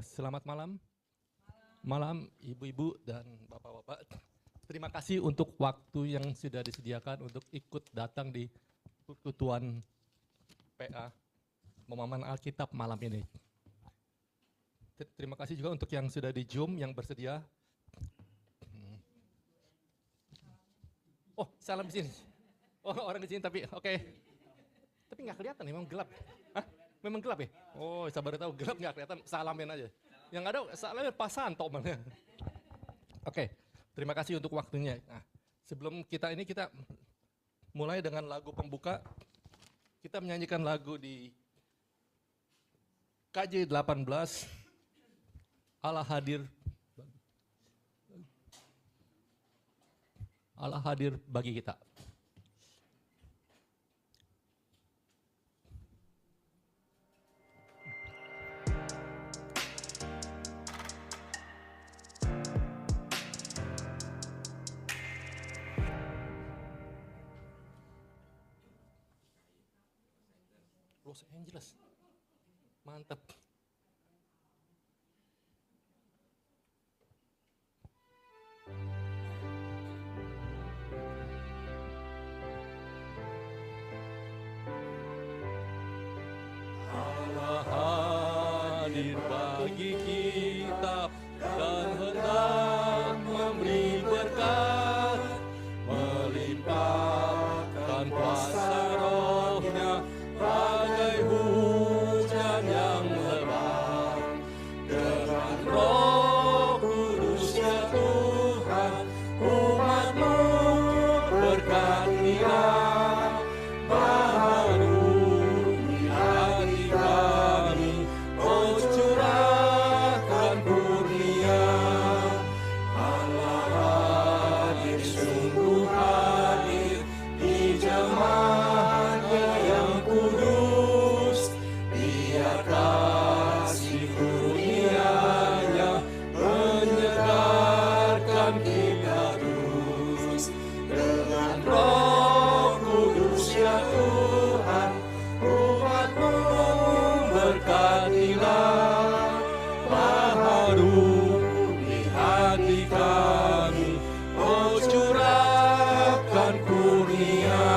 Selamat malam. Malam ibu-ibu dan bapak-bapak. Terima kasih untuk waktu yang sudah disediakan untuk ikut datang di persekutuan PA Pemahaman Alkitab malam ini. Terima kasih juga untuk yang sudah di Zoom yang bersedia. Oh, salam di sini. Oh, orang di sini tapi oke. Tapi nggak kelihatan, memang gelap. Hah? Memang gelap ya? Oh, sabar tahu gelap nggak kelihatan, salamin aja. Yang ada salamin pasan tomannya. Oke, terima kasih untuk waktunya. Nah, sebelum kita mulai dengan lagu pembuka. Kita menyanyikan lagu di KJ 18, Allah hadir. Allah hadir bagi kita. Los Angeles. Mantap. Allah hadir bagi kita dan hendak memberi berkat, melimpahkan kuasa rohnya bagai hujan yang lebat. Dengan Roh Kudus ya Tuhan, umat-Mu berkatilah baharu di hati kami, oh curahkan kurnia. Allah hadir, sungguh hadir di jemaatnya yang kudus. Biar kasih kurnianya menyegarkan kita terus. Dengan Roh Kudus ya Tuhan, umat-Mu berkatilah baharu di hati kami, oh curahkan kurnia.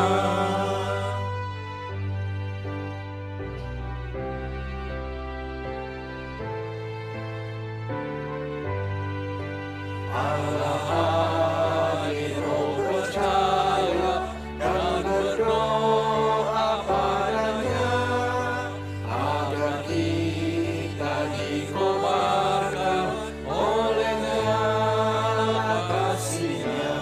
Allah hadir, oh percaya dan berdoa padanya, agar kita dikobarkan olehnya kasih-Nya.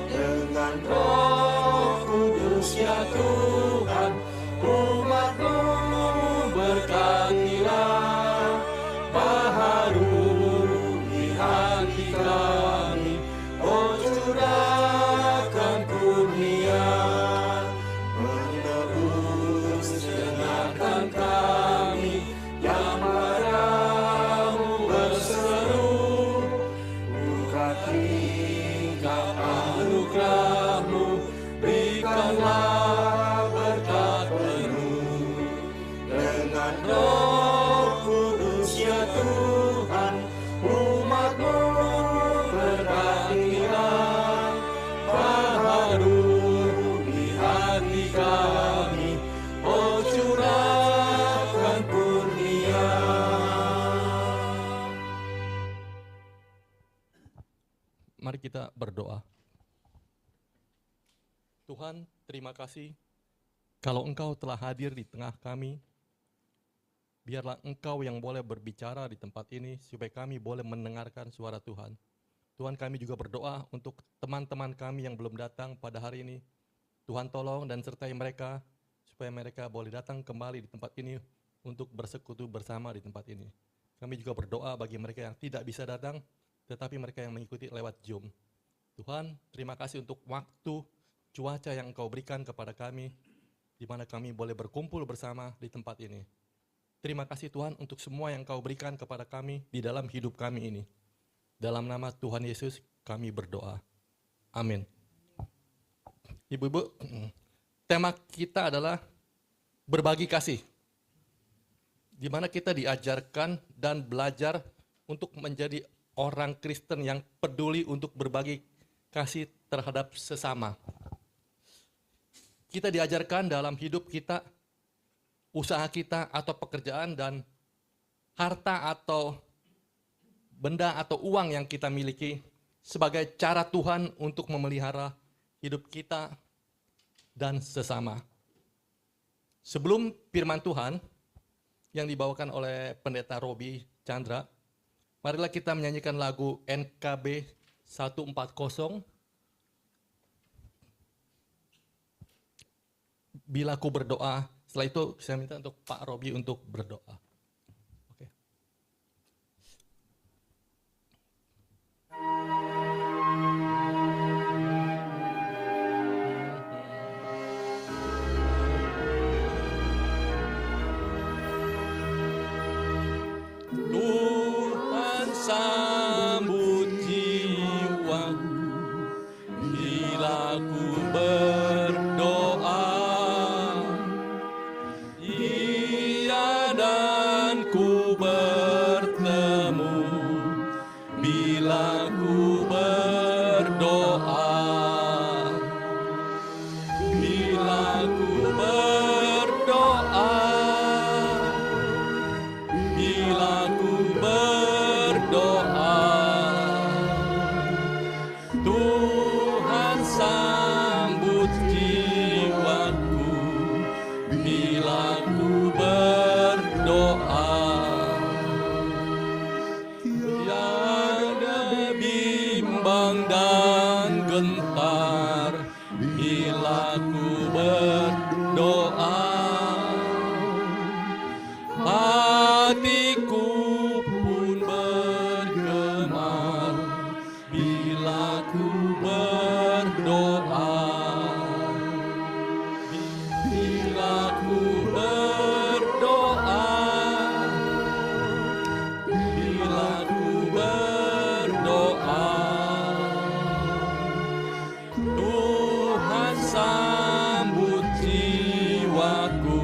Dengan Roh Kudus ya Tuhan, umat-Mu berkatilah baharu di hati kami, oh curahkan kurnia. Menebus dengarkan kami yang padamu berseru. Buka tingkap anugerah-Mu, berikanlah berkat penuh. Dengan Roh Kudus ya Tuhan, umat-Mu berkatilah baharu di hati kami, oh curahkan kurnia. Mari kita berdoa. Tuhan, terima kasih kalau Engkau telah hadir di tengah kami. Biarlah Engkau yang boleh berbicara di tempat ini supaya kami boleh mendengarkan suara Tuhan. Tuhan, kami juga berdoa untuk teman-teman kami yang belum datang pada hari ini. Tuhan tolong dan sertai mereka supaya mereka boleh datang kembali di tempat ini untuk bersekutu bersama di tempat ini. Kami juga berdoa bagi mereka yang tidak bisa datang, tetapi mereka yang mengikuti lewat Zoom. Tuhan, terima kasih untuk waktu, cuaca yang Engkau berikan kepada kami, di mana kami boleh berkumpul bersama di tempat ini. Terima kasih Tuhan untuk semua yang Kau berikan kepada kami di dalam hidup kami ini. Dalam nama Tuhan Yesus kami berdoa. Amin. Ibu-ibu, tema kita adalah berbagi kasih. di mana kita diajarkan dan belajar untuk menjadi orang Kristen yang peduli untuk berbagi kasih terhadap sesama. Kita diajarkan dalam hidup kita, usaha kita atau pekerjaan dan harta atau benda atau uang yang kita miliki sebagai cara Tuhan untuk memelihara hidup kita dan sesama. Sebelum firman Tuhan yang dibawakan oleh Pendeta Robi Chandra, marilah kita menyanyikan lagu NKB 140, Bila Ku Berdoa. Setelah itu saya minta untuk Pak Robi untuk berdoa. Oke. Tuhan sambut jiwaku bila ku berdoa. Ia dan ku bertemu bila ku berdoa. Bila ku berdoa. Bila ku berdoa, Tuhan sambut jiwaku. Bila ku berdoa, tiada bimbang dan gentar. Bila ku berdoa, hatiku pun bergemar bila ku berdoa. Bila ku berdoa, bila ku berdoa, Tuhan sambut jiwaku.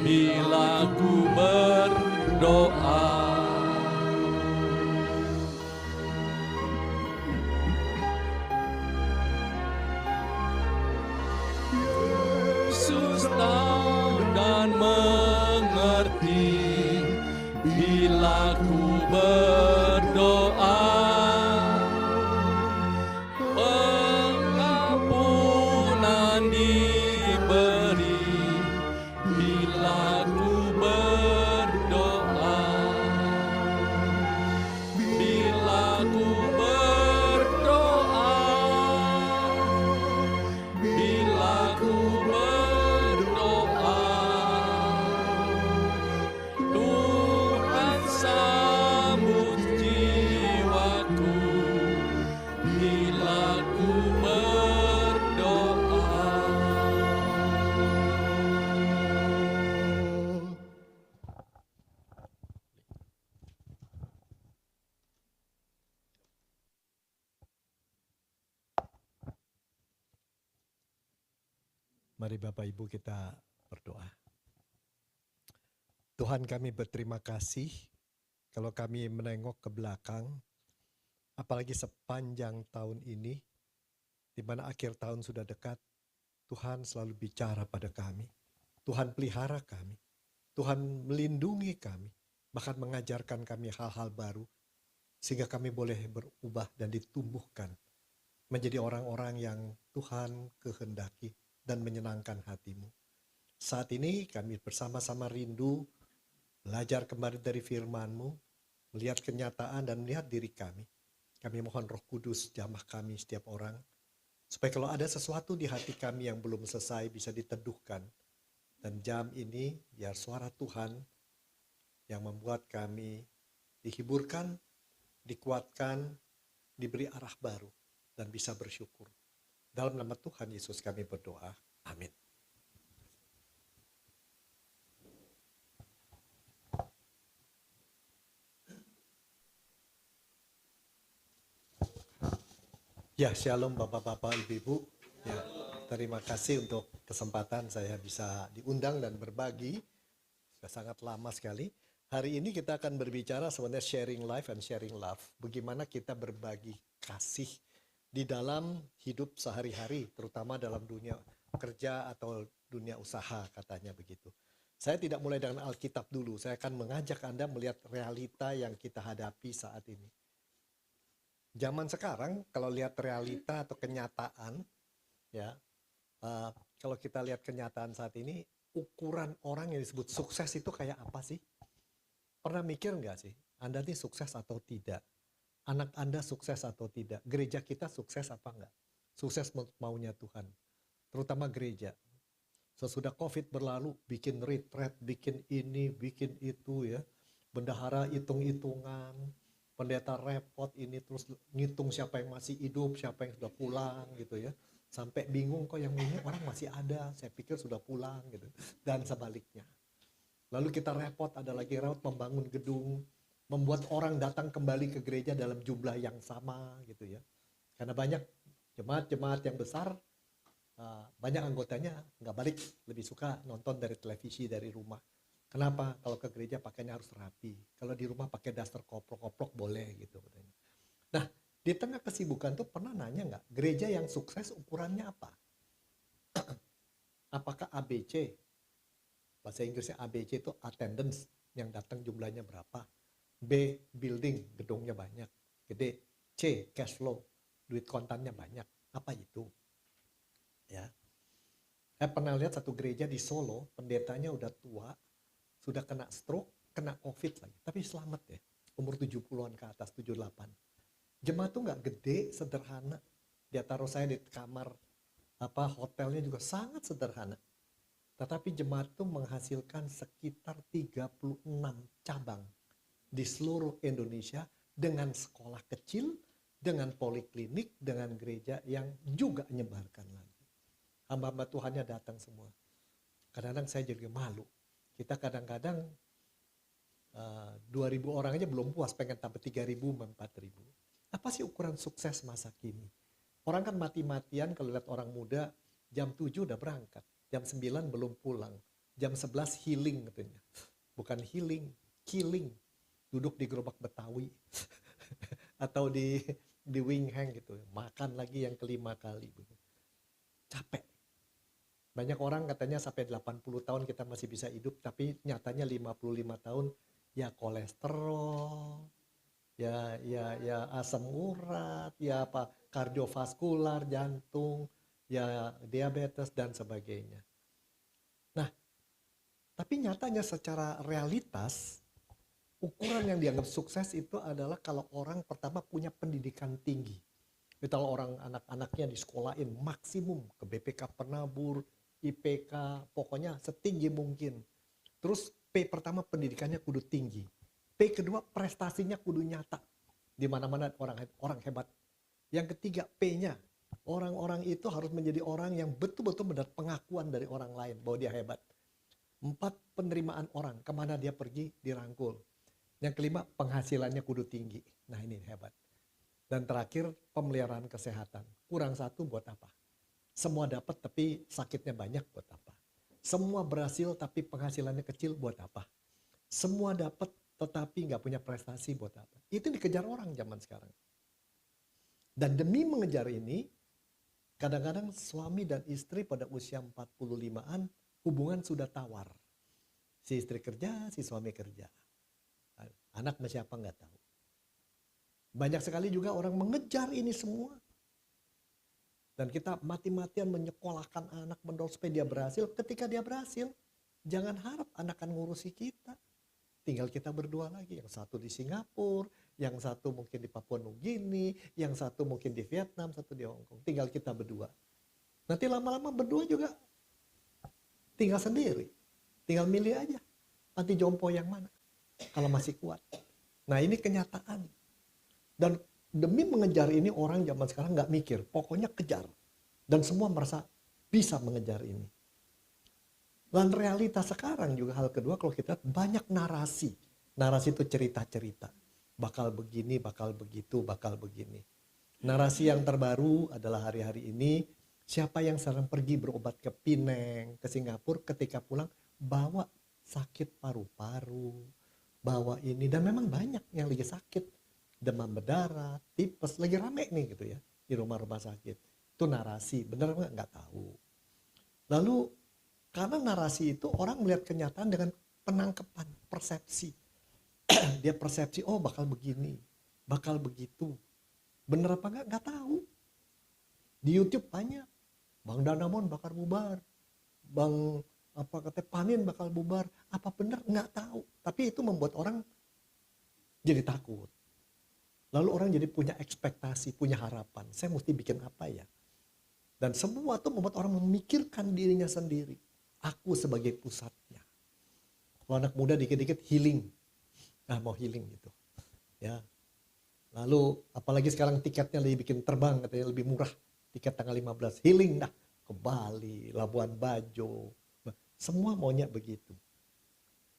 Bila ku berdoa. Yesus tahu dan mengerti bila ku berdoa. Pengampunan diberi bila ku berdoa. Bila ku berdoa. Bila ku berdoa. Tuhan sambut jiwaku. Bila ku berdoa. Mari Bapak Ibu kita berdoa. Tuhan, kami berterima kasih kalau kami menengok ke belakang, apalagi sepanjang tahun ini, di mana akhir tahun sudah dekat, Tuhan selalu bicara pada kami. Tuhan pelihara kami. Tuhan melindungi kami, bahkan mengajarkan kami hal-hal baru, sehingga kami boleh berubah dan ditumbuhkan menjadi orang-orang yang Tuhan kehendaki dan menyenangkan hati-Mu. Saat ini kami bersama-sama rindu belajar kembali dari firman-Mu, melihat kenyataan dan melihat diri kami. Kami mohon Roh Kudus jamah kami setiap orang, supaya kalau ada sesuatu di hati kami yang belum selesai bisa diteduhkan. Dan jam ini biar suara Tuhan yang membuat kami dihiburkan, dikuatkan, diberi arah baru, dan bisa bersyukur. Dalam nama Tuhan Yesus kami berdoa. Amin. Ya, shalom Bapak-Bapak, Ibu-Ibu. Ya, terima kasih untuk kesempatan saya bisa diundang dan berbagi Sudah sangat lama sekali. Hari ini kita akan berbicara sebenarnya sharing life and sharing love. Bagaimana kita berbagi kasih di dalam hidup sehari-hari, terutama dalam dunia kerja atau dunia usaha, katanya begitu. Saya tidak mulai dengan Alkitab dulu. Saya akan mengajak Anda melihat realita yang kita hadapi saat ini. Zaman sekarang, kalau lihat realita atau kenyataan, ya, kalau kita lihat kenyataan saat ini, ukuran orang yang disebut sukses itu kayak apa sih? Pernah mikir nggak sih? Anda ini sukses atau tidak? Anak Anda sukses atau tidak? Gereja kita sukses apa enggak? Sukses maunya Tuhan. Terutama gereja. Sesudah COVID berlalu, bikin retreat, bikin ini, bikin itu ya. Bendahara hitung-hitungan, pendeta repot ini, terus ngitung siapa yang masih hidup, siapa yang sudah pulang gitu ya. Sampai bingung kok yang ini orang masih ada, saya pikir sudah pulang gitu. Dan sebaliknya. Lalu kita repot, ada lagi repot membangun gedung, membuat orang datang kembali ke gereja dalam jumlah yang sama gitu ya. Karena banyak jemaat-jemaat yang besar, banyak anggotanya nggak balik, lebih suka nonton dari televisi dari rumah. Kenapa? Kalau ke gereja pakainya harus rapi. Kalau di rumah pakai daster koplok-koplok boleh gitu. Nah, di tengah kesibukan tuh pernah nanya nggak, gereja yang sukses ukurannya apa? Apakah ABC? Bahasa Inggrisnya ABC itu attendance, yang datang jumlahnya berapa. B, building, gedungnya banyak, gede. C, cash flow, duit kontannya banyak. Apa itu? Ya. Saya pernah lihat satu gereja di Solo, pendetanya udah tua, sudah kena stroke, kena COVID lagi. Tapi selamat ya, umur 70-an ke atas, 78. Jemaat tuh nggak gede, sederhana. Dia taruh saya di kamar hotelnya juga sangat sederhana. Tetapi jemaat tuh menghasilkan sekitar 36 cabang di seluruh Indonesia dengan sekolah kecil, dengan poliklinik, dengan gereja yang juga menyebarkan lagi. Hamba-hamba Tuhannya datang semua. Kadang-kadang saya jadi malu. Kita kadang-kadang 2.000 orang aja belum puas, pengen tambah 3.000, 4.000. Apa sih ukuran sukses masa kini? Orang kan mati-matian kalau lihat orang muda jam 7 udah berangkat, jam 9 belum pulang, jam 11 healing katanya. Bukan healing, killing. Duduk di gerobak Betawi atau di wing hang gitu. Makan lagi yang kelima kali. Capek. Banyak orang katanya sampai 80 tahun kita masih bisa hidup, tapi nyatanya 55 tahun ya kolesterol, ya asam urat, ya kardiovaskular, jantung, ya diabetes dan sebagainya. Nah, tapi nyatanya secara realitas ukuran yang dianggap sukses itu adalah kalau orang pertama punya pendidikan tinggi. Kalau orang anak-anaknya disekolahin maksimum ke BPK Penabur, IPK, pokoknya setinggi mungkin. Terus P pertama pendidikannya kudu tinggi. P kedua prestasinya kudu nyata. Di mana-mana orang hebat. Yang ketiga P-nya, orang-orang itu harus menjadi orang yang betul-betul mendapat pengakuan dari orang lain bahwa dia hebat. 4, penerimaan orang, kemana dia pergi dirangkul. Yang kelima, penghasilannya kudu tinggi. Nah ini hebat. Dan terakhir, pemeliharaan kesehatan. Kurang 1 buat apa? Semua dapat tapi sakitnya banyak buat apa? Semua berhasil tapi penghasilannya kecil buat apa? Semua dapat tetapi nggak punya prestasi buat apa? Itu dikejar orang zaman sekarang. Dan demi mengejar ini, kadang-kadang suami dan istri pada usia 45-an hubungan sudah tawar. Si istri kerja, si suami kerja. Anak masih apa nggak tahu. Banyak sekali juga orang mengejar ini semua. Dan kita mati-matian menyekolahkan anak, mendorong supaya dia berhasil. Ketika dia berhasil, jangan harap anak akan ngurusi kita. Tinggal kita berdua lagi. Yang satu di Singapura, yang satu mungkin di Papua Nugini, yang satu mungkin di Vietnam, satu di Hong Kong. Tinggal kita berdua. Nanti lama-lama berdua juga tinggal sendiri. Tinggal milih aja. Nanti jompo yang mana. Kalau masih kuat. Nah ini kenyataan. Dan demi mengejar ini orang zaman sekarang nggak mikir, pokoknya kejar. Dan semua merasa bisa mengejar ini. Dan realitas sekarang juga hal kedua kalau kita lihat banyak narasi. Narasi itu cerita-cerita. Bakal begini, bakal begitu, bakal begini. Narasi yang terbaru adalah hari-hari ini, siapa yang sedang pergi berobat ke Penang, ke Singapura, ketika pulang bawa sakit paru-paru, bawa ini, dan memang banyak yang lagi sakit, demam berdarah, tipes, lagi rame nih gitu ya di rumah-rumah sakit. Itu narasi, benar nggak tahu. Lalu karena narasi itu orang melihat kenyataan dengan penangkapan, persepsi. Dia persepsi, oh bakal begini, bakal begitu. Bener apa nggak tahu. Di YouTube banyak, Bang Danamon bakal bubar, Bang apa katanya Panin bakal bubar, apa bener nggak tahu. Tapi itu membuat orang jadi takut. Lalu orang jadi punya ekspektasi, punya harapan. Saya mesti bikin apa ya? Dan semua itu membuat orang memikirkan dirinya sendiri. Aku sebagai pusatnya. Kalau anak muda dikit-dikit healing. Nah mau healing gitu. Ya. Lalu apalagi sekarang tiketnya lebih bikin terbang katanya lebih murah. Tiket tanggal 15 healing dah ke Bali, Labuan Bajo. Semua maunya begitu.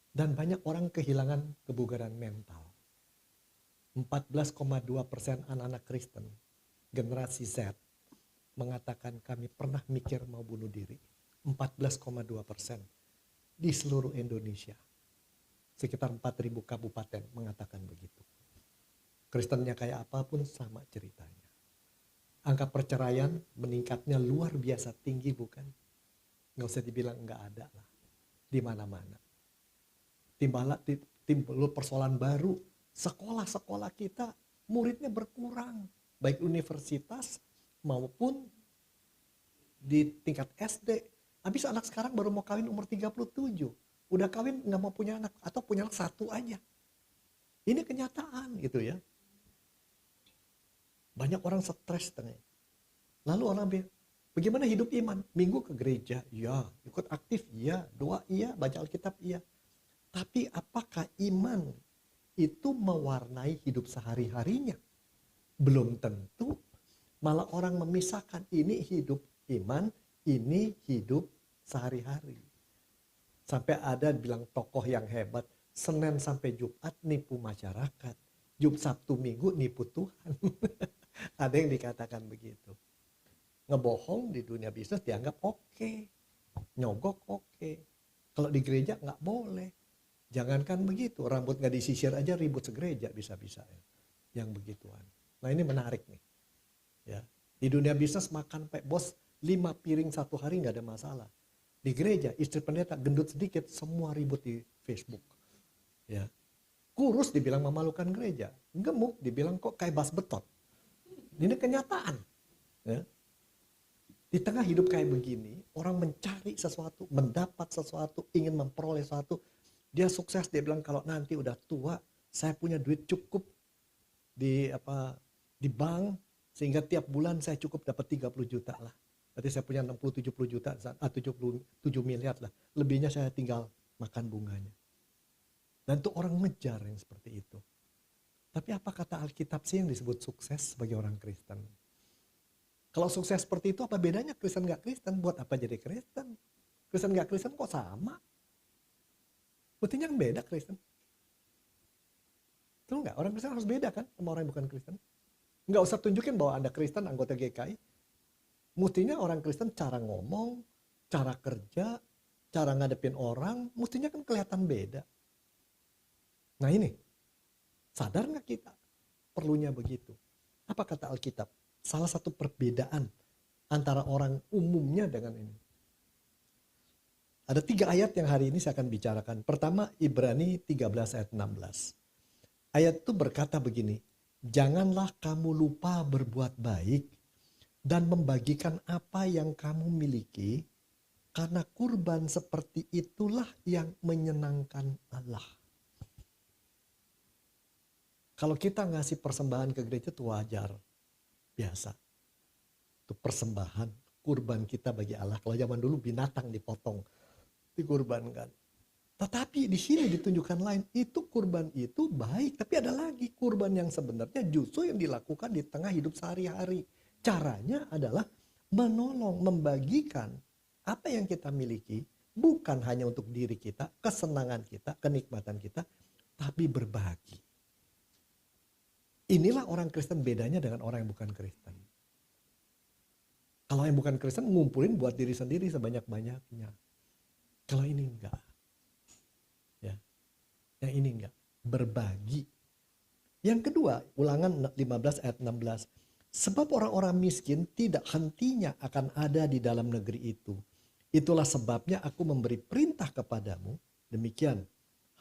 Dan banyak orang kehilangan kebugaran mental. 14,2% anak-anak Kristen, generasi Z, mengatakan kami pernah mikir mau bunuh diri. 14,2% di seluruh Indonesia. Sekitar 4.000 kabupaten mengatakan begitu. Kristennya kayak apapun sama ceritanya. Angka perceraian meningkatnya luar biasa tinggi bukan? Nggak usah dibilang nggak ada lah. Di mana-mana. Timbul persoalan baru. Sekolah-sekolah kita muridnya berkurang. Baik universitas maupun di tingkat SD. Habis anak sekarang baru mau kawin umur 37. Udah kawin nggak mau punya anak. Atau punya anak satu aja. Ini kenyataan gitu ya. Banyak orang stres tengah. Lalu orang bilang, bagaimana hidup iman? Minggu ke gereja, ya. Ikut aktif, ya. Doa, iya. Baca Alkitab, iya. Tapi apakah iman itu mewarnai hidup sehari-harinya? Belum tentu. Malah orang memisahkan ini hidup iman, ini hidup sehari-hari. Sampai ada bilang tokoh yang hebat, Senin sampai Jumat nipu masyarakat. Sabtu Minggu nipu Tuhan. Ada yang dikatakan begitu. Ngebohong di dunia bisnis dianggap oke. Nyogok oke. Kalau di gereja nggak boleh. Jangankan begitu, rambut nggak disisir aja ribut segereja bisa-bisa ya. Yang begituan. Nah ini menarik nih. Ya. Di dunia bisnis makan pak bos 5 piring satu hari nggak ada masalah. Di gereja istri pendeta gendut sedikit semua ribut di Facebook. Ya. Kurus dibilang memalukan gereja. Gemuk dibilang kok kayak bas beton. Ini kenyataan. Ya. Di tengah hidup kayak begini, orang mencari sesuatu, mendapat sesuatu, ingin memperoleh sesuatu. Dia sukses, dia bilang kalau nanti udah tua, saya punya duit cukup di bank, sehingga tiap bulan saya cukup dapat 30 juta lah. Berarti saya punya 60-70 juta, 77 miliar lah. Lebihnya saya tinggal makan bunganya. Dan itu orang ngejar yang seperti itu. Tapi apa kata Alkitab sih yang disebut sukses bagi orang Kristen? Kalau sukses seperti itu apa bedanya Kristen gak Kristen? Buat apa jadi Kristen? Kristen gak Kristen kok sama? Buktinya kan beda Kristen. Betul nggak? Orang Kristen harus beda kan sama orang yang bukan Kristen? Nggak usah tunjukin bahwa Anda Kristen, anggota GKI. Mestinya orang Kristen cara ngomong, cara kerja, cara ngadepin orang, mestinya kan kelihatan beda. Nah ini, sadar nggak kita? Perlunya begitu. Apa kata Alkitab? Salah satu perbedaan antara orang umumnya dengan ini. Ada 3 ayat yang hari ini saya akan bicarakan. Pertama, Ibrani 13 ayat 16. Ayat itu berkata begini, janganlah kamu lupa berbuat baik dan membagikan apa yang kamu miliki, karena kurban seperti itulah yang menyenangkan Allah. Kalau kita ngasih persembahan ke gereja itu wajar, biasa. Itu persembahan, kurban kita bagi Allah. Kalau zaman dulu binatang dipotong, dikurbankan. Tetapi di sini ditunjukkan lain, itu kurban itu baik, tapi ada lagi kurban yang sebenarnya justru yang dilakukan di tengah hidup sehari-hari. Caranya adalah menolong, membagikan apa yang kita miliki, bukan hanya untuk diri kita, kesenangan kita, kenikmatan kita, tapi berbagi. Inilah orang Kristen bedanya dengan orang yang bukan Kristen. Kalau yang bukan Kristen ngumpulin buat diri sendiri sebanyak-banyaknya. Kalau ini enggak. Yang ini enggak. Berbagi. Yang kedua, Ulangan 15 ayat 16. Sebab orang-orang miskin tidak hentinya akan ada di dalam negeri itu. Itulah sebabnya aku memberi perintah kepadamu. Demikian,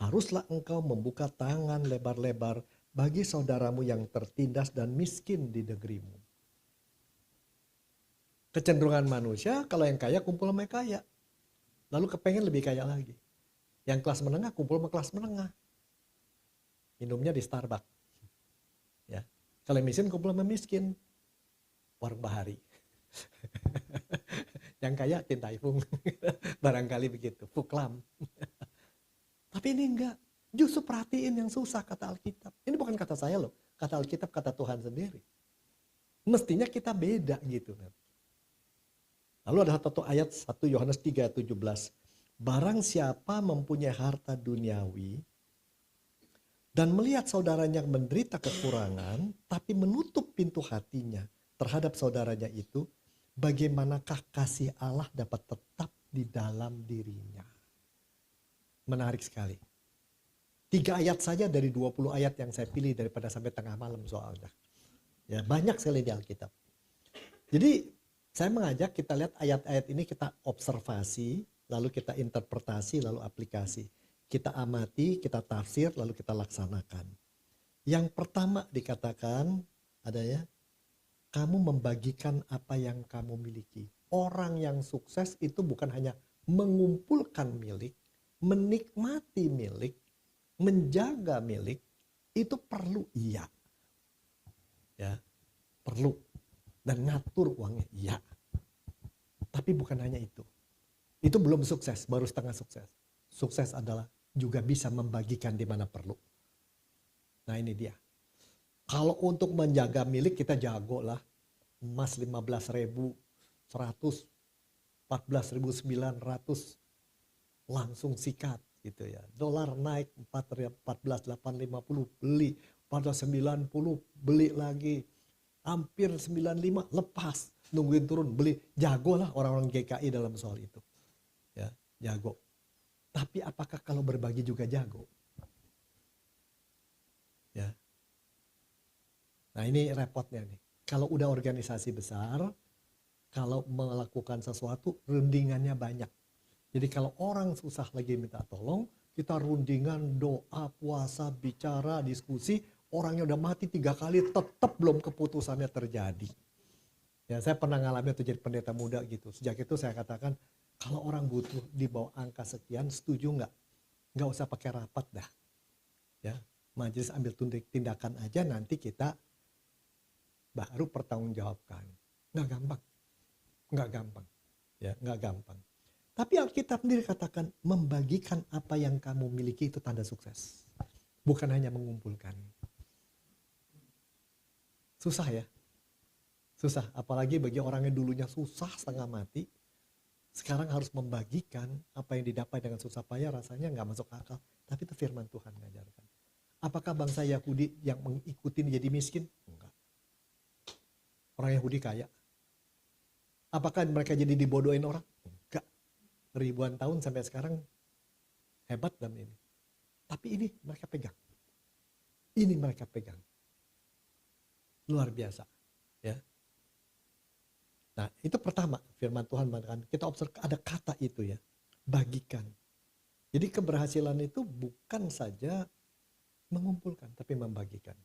haruslah engkau membuka tangan lebar-lebar bagi saudaramu yang tertindas dan miskin di negerimu. Kecenderungan manusia, kalau yang kaya kumpul sama yang kaya. Lalu kepengen lebih kaya lagi. Yang kelas menengah kumpul sama kelas menengah. Minumnya di Starbucks. Ya. Kalau yang miskin kumpul sama miskin. Warung Bahari. Yang kaya Tin Tai Fung. Barangkali begitu. Fuklam. Tapi ini enggak. Justru perhatiin yang susah kata Alkitab. Ini bukan kata saya loh. Kata Alkitab, kata Tuhan sendiri. Mestinya kita beda gitu. Lalu ada satu ayat 1 Yohanes 3:17. Barang siapa mempunyai harta duniawi dan melihat saudaranya menderita kekurangan, tapi menutup pintu hatinya terhadap saudaranya itu, bagaimanakah kasih Allah dapat tetap di dalam dirinya? Menarik sekali. 3 ayat saja dari 20 ayat yang saya pilih daripada sampai tengah malam soalnya. Ya, banyak sekali di Alkitab. Jadi saya mengajak kita lihat ayat-ayat ini, kita observasi, lalu kita interpretasi, lalu aplikasi. Kita amati, kita tafsir, lalu kita laksanakan. Yang pertama dikatakan adanya, kamu membagikan apa yang kamu miliki. Orang yang sukses itu bukan hanya mengumpulkan milik, menikmati milik, menjaga milik, itu perlu iya. Ya, perlu. Dan ngatur uangnya, iya. Tapi bukan hanya itu. Itu belum sukses, baru setengah sukses. Sukses adalah juga bisa membagikan di mana perlu. Nah ini dia. Kalau untuk menjaga milik kita jago lah. Emas 15.000, 100, 14.900 langsung sikat gitu ya. Dolar naik 14.850 beli, 14.90 beli lagi. Hampir 95 lepas, nungguin turun beli. Jago lah orang-orang GKI dalam soal itu. Ya, jago. Tapi apakah kalau berbagi juga jago? Ya. Nah ini repotnya nih. Kalau udah organisasi besar, kalau melakukan sesuatu, rundingannya banyak. Jadi kalau orang susah lagi minta tolong, kita rundingan, doa, puasa, bicara, diskusi, orangnya udah mati 3 kali, tetap belum keputusannya terjadi. Ya saya pernah ngalamin tuh jadi pendeta muda gitu. Sejak itu saya katakan, kalau orang butuh di bawah angka sekian, setuju nggak? Nggak usah pakai rapat dah. Ya, majelis ambil tindakan aja, nanti kita baru pertanggungjawabkan. Nggak gampang. Nggak gampang. Ya, nggak gampang. Tapi Alkitab sendiri katakan, membagikan apa yang kamu miliki itu tanda sukses. Bukan hanya mengumpulkan. Susah ya. Susah, apalagi bagi orang yang dulunya susah setengah mati. Sekarang harus membagikan apa yang didapat dengan susah payah, rasanya nggak masuk akal. Tapi itu firman Tuhan ngajarkan. Apakah bangsa Yahudi yang mengikuti jadi miskin? Enggak. Orang Yahudi kaya. Apakah mereka jadi dibodohin orang? Enggak. Ribuan tahun sampai sekarang hebat dalam ini. Tapi ini mereka pegang. Ini mereka pegang. Luar biasa. Ya. Nah itu pertama firman Tuhan mengatakan, kita observ ada kata itu ya. Bagikan. Jadi keberhasilan itu bukan saja mengumpulkan, tapi membagikan.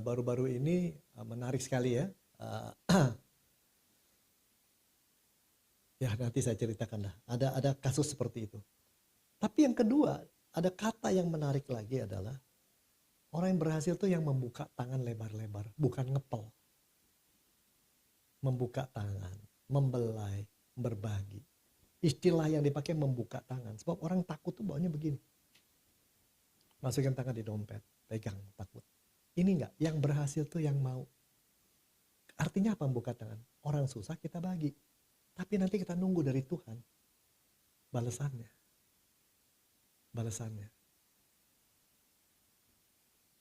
Baru-baru ini menarik sekali ya. Ya nanti saya ceritakan dah. Ada kasus seperti itu. Tapi yang kedua, ada kata yang menarik lagi adalah orang yang berhasil tuh yang membuka tangan lebar-lebar, bukan ngepel. Membuka tangan, membelai, berbagi. Istilah yang dipakai membuka tangan. Sebab orang takut tuh bawanya begini. Masukin tangan di dompet, pegang, takut. Ini enggak, yang berhasil tuh yang mau. Artinya apa membuka tangan? Orang susah kita bagi. Tapi nanti kita nunggu dari Tuhan balasannya. Balasannya.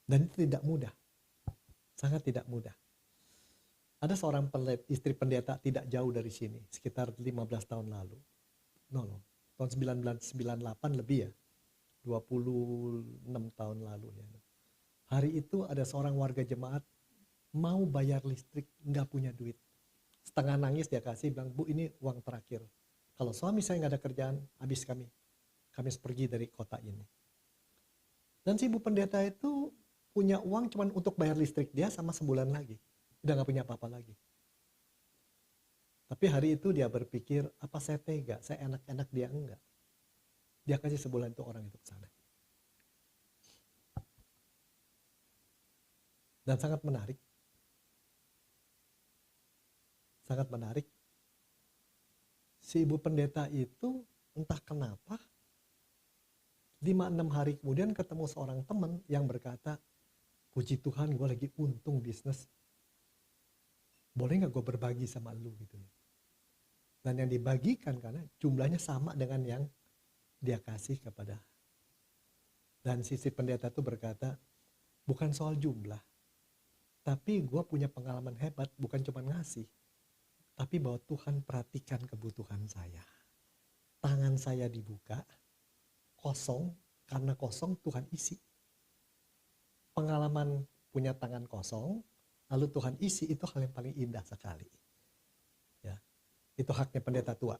Dan itu tidak mudah. Sangat tidak mudah. Ada seorang istri pendeta tidak jauh dari sini, sekitar 15 tahun lalu. No, tahun 1998 lebih ya. 26 tahun lalu ya. Hari itu ada seorang warga jemaat mau bayar listrik, nggak punya duit. Setengah nangis dia kasih, bilang, "Bu, ini uang terakhir. Kalau suami saya nggak ada kerjaan, habis kami. Kami harus pergi dari kota ini." Dan si ibu pendeta itu punya uang cuma untuk bayar listrik dia sama sebulan lagi. Udah nggak punya apa-apa lagi. Tapi hari itu dia berpikir, apa saya tega, saya enak-enak, dia enggak. Dia kasih sebulan itu orang itu ke sana. Dan sangat menarik. Sangat menarik. Si ibu pendeta itu entah kenapa 5-6 hari kemudian ketemu seorang teman yang berkata, "Puji Tuhan gue lagi untung bisnis. Boleh gak gue berbagi sama lu?" gitu ya. Dan yang dibagikan karena jumlahnya sama dengan yang dia kasih kepada. Dan si pendeta itu berkata, bukan soal jumlah. Tapi gue punya pengalaman hebat, bukan cuma ngasih. Tapi bahwa Tuhan perhatikan kebutuhan saya. Tangan saya dibuka, kosong, karena kosong Tuhan isi. Pengalaman punya tangan kosong, lalu Tuhan isi, itu hal yang paling indah sekali. Ya, itu haknya pendeta tua.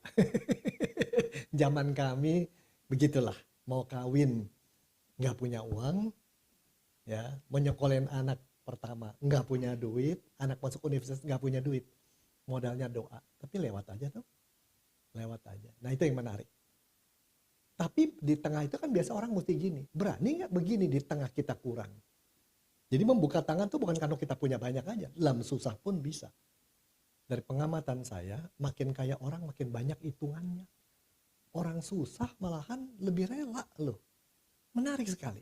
Zaman kami begitulah, mau kawin nggak punya uang, ya, mau nyekolin anak pertama nggak punya duit, anak masuk universitas nggak punya duit, modalnya doa, tapi lewat aja tuh, lewat aja. Nah itu yang menarik. Tapi di tengah itu kan biasa orang mesti gini, berani nggak begini di tengah kita kurang. Jadi membuka tangan tuh bukan karena kita punya banyak aja, dalam susah pun bisa. Dari pengamatan saya, makin kaya orang makin banyak hitungannya. Orang susah malahan lebih rela loh. Menarik sekali.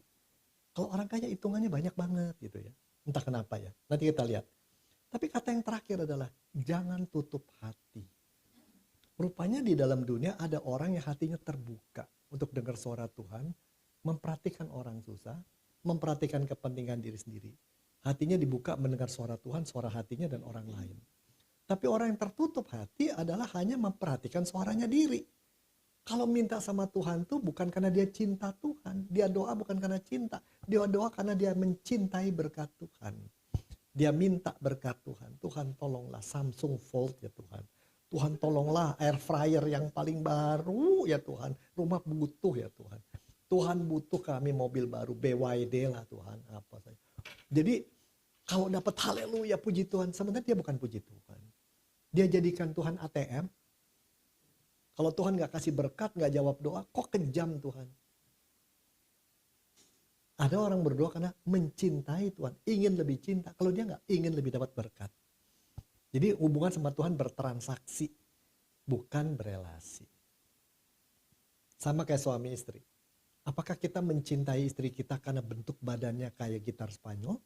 Kalau orang kaya hitungannya banyak banget gitu ya. Entah kenapa ya, nanti kita lihat. Tapi kata yang terakhir adalah, jangan tutup hati. Rupanya di dalam dunia ada orang yang hatinya terbuka untuk dengar suara Tuhan, memperhatikan orang susah, memperhatikan kepentingan diri sendiri. Hatinya dibuka mendengar suara Tuhan, suara hatinya dan orang lain. Tapi orang yang tertutup hati adalah hanya memperhatikan suaranya diri. Kalau minta sama Tuhan tuh bukan karena dia cinta Tuhan. Dia doa bukan karena cinta. Dia doa karena dia mencintai berkat Tuhan. Dia minta berkat Tuhan. Tuhan tolonglah Samsung Fold ya Tuhan. Tuhan tolonglah air fryer yang paling baru ya Tuhan. Rumah butuh ya Tuhan. Tuhan butuh kami mobil baru. BYD lah Tuhan. Apa saja. Jadi kalau dapat haleluya puji Tuhan. Sebenarnya dia bukan puji Tuhan. Dia jadikan Tuhan ATM. Kalau Tuhan gak kasih berkat, gak jawab doa, kok kejam Tuhan. Ada orang berdoa karena mencintai Tuhan, ingin lebih cinta. Kalau dia gak ingin lebih dapat berkat. Jadi hubungan sama Tuhan bertransaksi, bukan berelasi. Sama kayak suami istri. Apakah kita mencintai istri kita karena bentuk badannya kayak gitar Spanyol?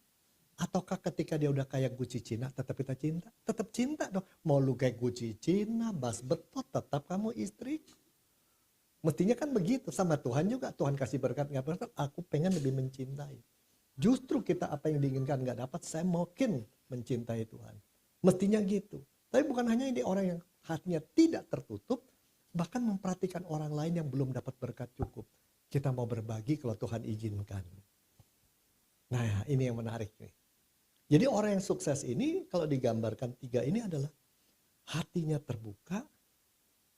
Ataukah ketika dia udah kayak Gucci Cina tetap kita cinta? Tetap cinta dong. Mau lu kayak Gucci Cina, bas betot, tetap kamu istri. Mestinya kan begitu. Sama Tuhan juga. Tuhan kasih berkat gak berkat, aku pengen lebih mencintai. Justru kita apa yang diinginkan gak dapat, saya makin mencintai Tuhan. Mestinya gitu. Tapi bukan hanya ini orang yang hatinya tidak tertutup, bahkan memperhatikan orang lain yang belum dapat berkat cukup. Kita mau berbagi kalau Tuhan izinkan. Nah ini yang menarik nih. Jadi orang yang sukses ini kalau digambarkan 3 ini adalah hatinya terbuka,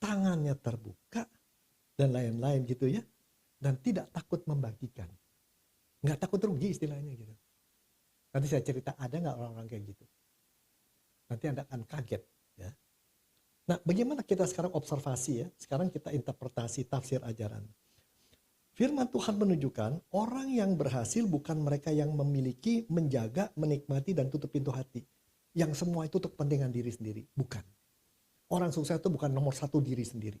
tangannya terbuka, dan lain-lain gitu ya. Dan tidak takut membagikan. Nggak takut rugi istilahnya gitu. Nanti saya cerita ada nggak orang-orang kayak gitu. Nanti Anda akan kaget ya. Nah bagaimana kita sekarang observasi ya. Sekarang kita interpretasi tafsir ajaran. Firman Tuhan menunjukkan orang yang berhasil bukan mereka yang memiliki, menjaga, menikmati, dan tutup pintu hati. Yang semua itu untuk kepentingan diri sendiri. Bukan. Orang sukses itu bukan nomor 1 diri sendiri.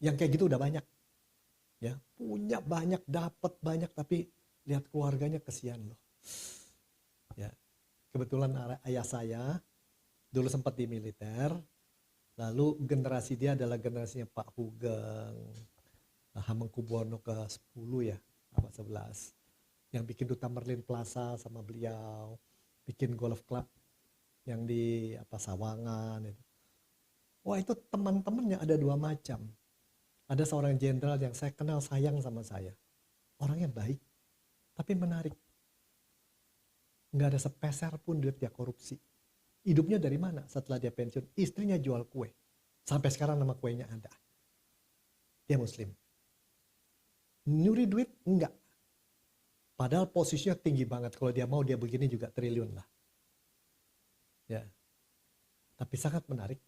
Yang kayak gitu udah banyak. Ya, punya banyak, dapat banyak, tapi lihat keluarganya kesian loh. Ya, kebetulan ayah saya dulu sempat di militer. Lalu generasi dia adalah generasinya Pak Hugeng. Hamengkubuwono ke-10 ya, abad 11. Yang bikin Duta Merlin Plaza sama beliau, bikin golf club yang di Sawangan itu. Wah itu teman-temannya ada 2 macam. Ada seorang jenderal yang saya kenal sayang sama saya. Orangnya baik, tapi menarik. Nggak ada sepeser pun duit dia korupsi. Hidupnya dari mana setelah dia pensiun? Istrinya jual kue. Sampai sekarang nama kuenya ada. Dia muslim. Nyuri duit? Enggak. Padahal posisinya tinggi banget. Kalau dia mau dia begini juga triliun lah. Ya. Tapi sangat menarik.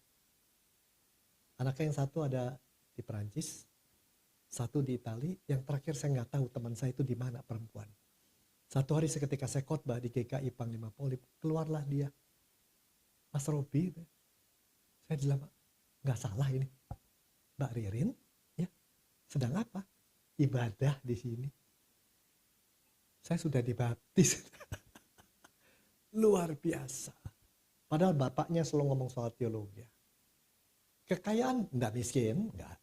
Anaknya yang satu ada di Perancis, satu di Itali, yang terakhir saya nggak tahu teman saya itu di mana perempuan. Satu hari seketika saya khotbah di GKI Panglima Polim, keluarlah dia. Mas Robi, saya bilang, nggak salah ini. Mbak Ririn, ya, sedang apa? Ibadah di sini. Saya sudah dibaptis. Luar biasa. Padahal bapaknya selalu ngomong soal teologi. Kekayaan enggak miskin, enggak.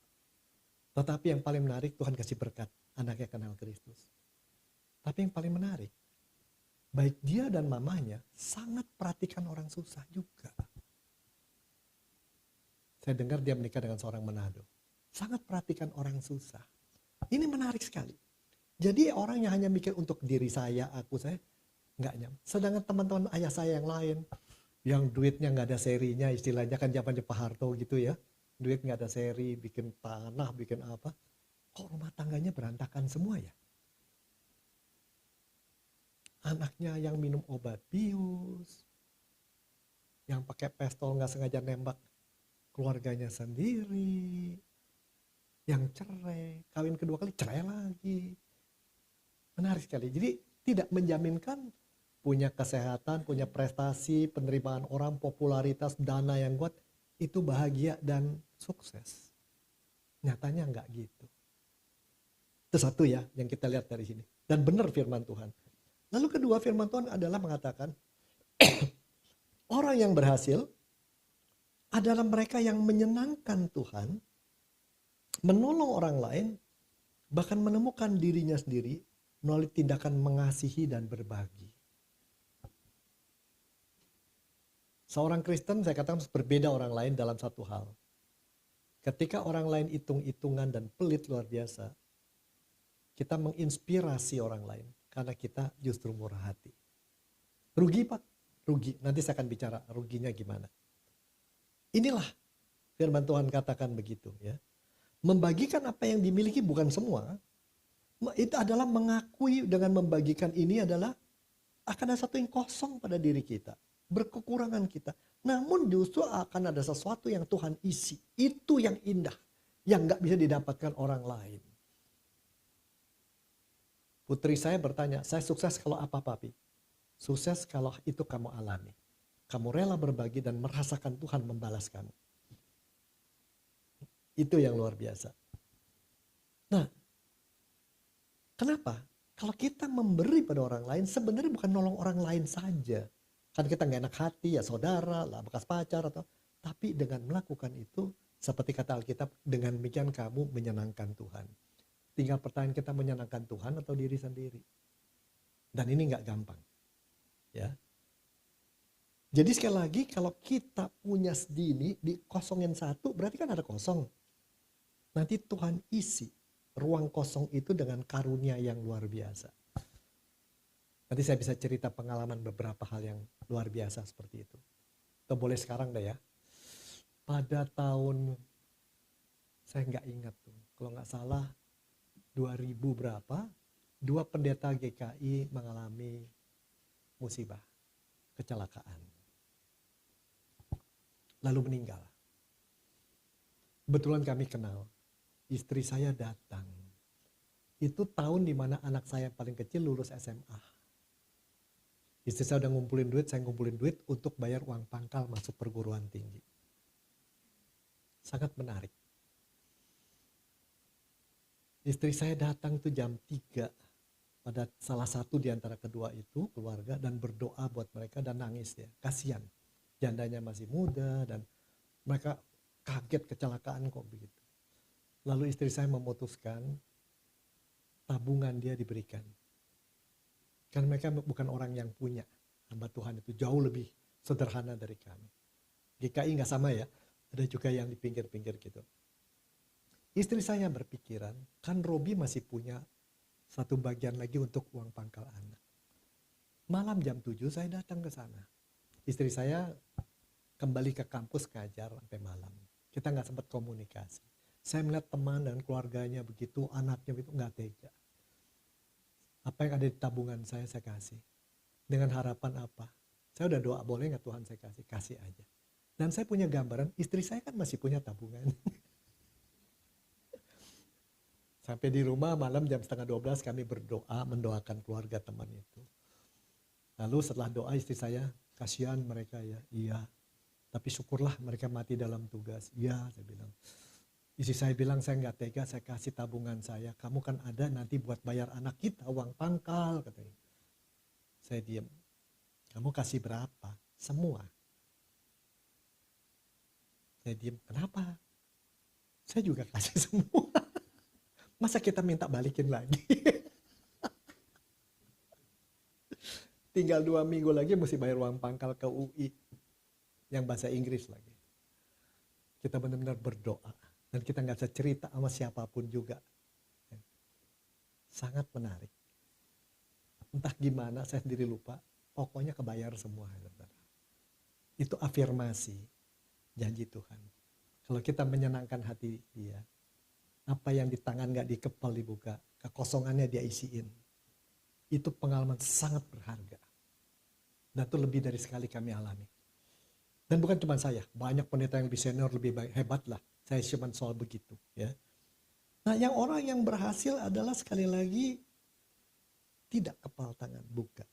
Tetapi yang paling menarik Tuhan kasih berkat, anaknya kenal Kristus. Tapi yang paling menarik, baik dia dan mamanya sangat perhatikan orang susah juga. Saya dengar dia menikah dengan seorang Manado. Sangat perhatikan orang susah. Ini menarik sekali. Jadi orang yang hanya mikir untuk diri saya, aku, saya, enggak nyaman. Sedangkan teman-teman ayah saya yang lain, yang duitnya nggak ada serinya, istilahnya kan zaman Pak Harto gitu ya, duit nggak ada seri, bikin tanah, bikin apa, kok rumah tangganya berantakan semua ya? Anaknya yang minum obat bius, yang pakai pistol nggak sengaja nembak keluarganya sendiri, yang cerai, kawin kedua kali cerai lagi. Menarik sekali. Jadi tidak menjaminkan punya kesehatan, punya prestasi, penerimaan orang, popularitas, dana yang kuat, itu bahagia dan sukses. Nyatanya enggak gitu. Itu satu ya yang kita lihat dari sini. Dan benar firman Tuhan. Lalu kedua firman Tuhan adalah mengatakan, orang yang berhasil adalah mereka yang menyenangkan Tuhan, menolong orang lain, bahkan menemukan dirinya sendiri melalui tindakan mengasihi dan berbagi. Seorang Kristen saya katakan berbeda orang lain dalam satu hal. Ketika orang lain hitung-hitungan dan pelit luar biasa, kita menginspirasi orang lain karena kita justru murah hati. Rugi Pak? Rugi. Nanti saya akan bicara ruginya gimana. Inilah firman Tuhan katakan begitu ya. Membagikan apa yang dimiliki bukan semua. Itu adalah mengakui dengan membagikan ini adalah akan ada satu yang kosong pada diri kita. Berkekurangan kita. Namun justru akan ada sesuatu yang Tuhan isi. Itu yang indah. Yang gak bisa didapatkan orang lain. Putri saya bertanya, saya sukses kalau apa papi? Sukses kalau itu kamu alami. Kamu rela berbagi dan merasakan Tuhan membalas kamu. Itu yang luar biasa. Nah, kenapa? Kalau kita memberi pada orang lain, sebenarnya bukan nolong orang lain saja. Kan kita gak enak hati, ya saudara lah, bekas pacar atau. Tapi dengan melakukan itu, seperti kata Alkitab, dengan demikian kamu menyenangkan Tuhan. Tinggal pertanyaan kita menyenangkan Tuhan atau diri sendiri. Dan ini gak gampang. Ya. Jadi sekali lagi, kalau kita punya segini, dikosongin satu, berarti kan ada kosong. Nanti Tuhan isi ruang kosong itu dengan karunia yang luar biasa. Nanti saya bisa cerita pengalaman beberapa hal yang luar biasa seperti itu. Atau boleh sekarang deh ya. Pada tahun, saya nggak ingat tuh, kalau nggak salah 2000 berapa, 2 pendeta GKI mengalami musibah, kecelakaan. Lalu meninggal. Kebetulan kami kenal. Istri saya datang. Itu tahun dimana anak saya yang paling kecil lulus SMA. Istri saya udah ngumpulin duit, saya ngumpulin duit untuk bayar uang pangkal masuk perguruan tinggi. Sangat menarik. Istri saya datang tuh jam 3 pada salah satu di antara kedua itu, keluarga, dan berdoa buat mereka dan nangis ya. Kasihan. Jandanya masih muda dan mereka kaget kecelakaan kok begitu. Lalu istri saya memutuskan tabungan dia diberikan. Karena mereka bukan orang yang punya. Hamba Tuhan itu jauh lebih sederhana dari kami. GKI nggak sama ya. Ada juga yang di pinggir-pinggir gitu. Istri saya berpikiran, kan Robi masih punya satu bagian lagi untuk uang pangkal anak. Malam jam 7 saya datang ke sana. Istri saya kembali ke kampus ngajar sampai malam. Kita nggak sempat komunikasi. Saya melihat teman dan keluarganya begitu, anaknya begitu, nggak tega. Apa yang ada di tabungan saya kasih. Dengan harapan apa? Saya udah doa, boleh nggak Tuhan saya kasih? Kasih aja. Dan saya punya gambaran, istri saya kan masih punya tabungan. Sampai di rumah malam jam 11:30 kami berdoa, mendoakan keluarga teman itu. Lalu setelah doa istri saya, kasihan mereka ya, iya. Tapi syukurlah mereka mati dalam tugas. Iya, saya bilang. Istri saya bilang, saya nggak tega, saya kasih tabungan saya. Kamu kan ada nanti buat bayar anak kita, uang pangkal, katanya. Saya diam. Kamu kasih berapa? Semua. Saya diam. Kenapa? Saya juga kasih semua. Masa kita minta balikin lagi? Tinggal 2 minggu lagi mesti bayar uang pangkal ke UI. Yang bahasa Inggris lagi. Kita benar-benar berdoa. Dan kita nggak bisa cerita sama siapapun juga. Sangat menarik. Entah gimana, saya sendiri lupa. Pokoknya kebayar semua. Itu afirmasi janji Tuhan. Kalau kita menyenangkan hati dia, apa yang di tangan nggak dikepal dibuka, kekosongannya dia isiin. Itu pengalaman sangat berharga. Dan itu lebih dari sekali kami alami. Dan bukan cuma saya, banyak pendeta yang lebih senior, lebih baik, hebat lah. Saya cuma soal begitu. Ya. Nah yang orang yang berhasil adalah sekali lagi tidak kepal tangan, buka.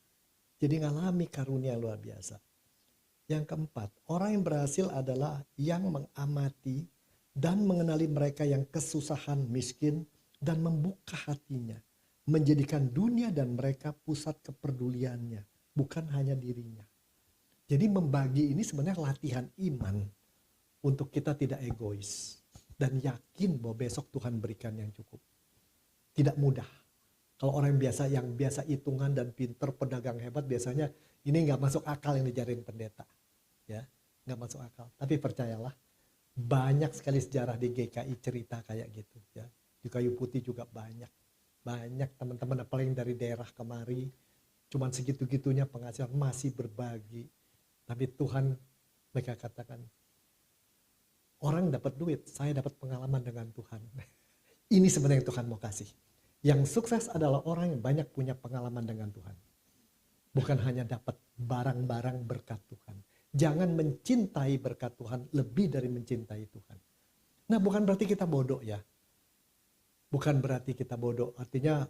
Jadi ngalami karunia luar biasa. Yang keempat, orang yang berhasil adalah yang mengamati dan mengenali mereka yang kesusahan, miskin, dan membuka hatinya. Menjadikan dunia dan mereka pusat kepeduliannya, bukan hanya dirinya. Jadi membagi ini sebenarnya latihan iman untuk kita tidak egois. Dan yakin bahwa besok Tuhan berikan yang cukup. Tidak mudah. Kalau orang yang biasa hitungan dan pinter, pedagang hebat, biasanya ini nggak masuk akal yang diajarin pendeta. Ya, nggak masuk akal. Tapi percayalah, banyak sekali sejarah di GKI cerita kayak gitu. Ya. Di Kayu Putih juga banyak. Banyak teman-teman apalagi dari daerah kemari, cuman segitu-gitunya penghasilan masih berbagi. Tapi Tuhan, mereka katakan, orang dapat duit, saya dapat pengalaman dengan Tuhan. Ini sebenarnya yang Tuhan mau kasih. Yang sukses adalah orang yang banyak punya pengalaman dengan Tuhan. Bukan hanya dapat barang-barang berkat Tuhan. Jangan mencintai berkat Tuhan lebih dari mencintai Tuhan. Nah bukan berarti kita bodoh ya. Bukan berarti kita bodoh. Artinya,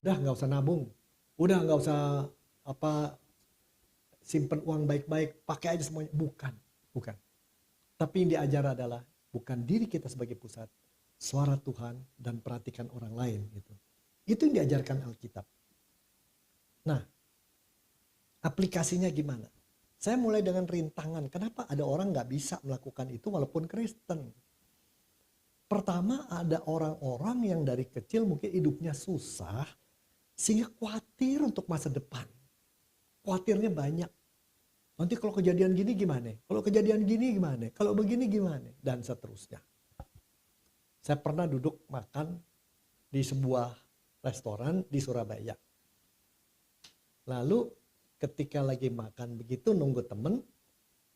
udah nggak usah nabung. Udah nggak usah simpen uang baik-baik, pakai aja semuanya. Bukan. Tapi yang diajar adalah bukan diri kita sebagai pusat, suara Tuhan dan perhatikan orang lain. Gitu. Itu yang diajarkan Alkitab. Nah, aplikasinya gimana? Saya mulai dengan rintangan. Kenapa ada orang nggak bisa melakukan itu walaupun Kristen? Pertama, ada orang-orang yang dari kecil mungkin hidupnya susah, sehingga khawatir untuk masa depan. Khawatirnya banyak. Nanti kalau kejadian gini gimana? Kalau kejadian gini gimana? Kalau begini gimana? Dan seterusnya. Saya pernah duduk makan di sebuah restoran di Surabaya. Lalu ketika lagi makan begitu nunggu temen,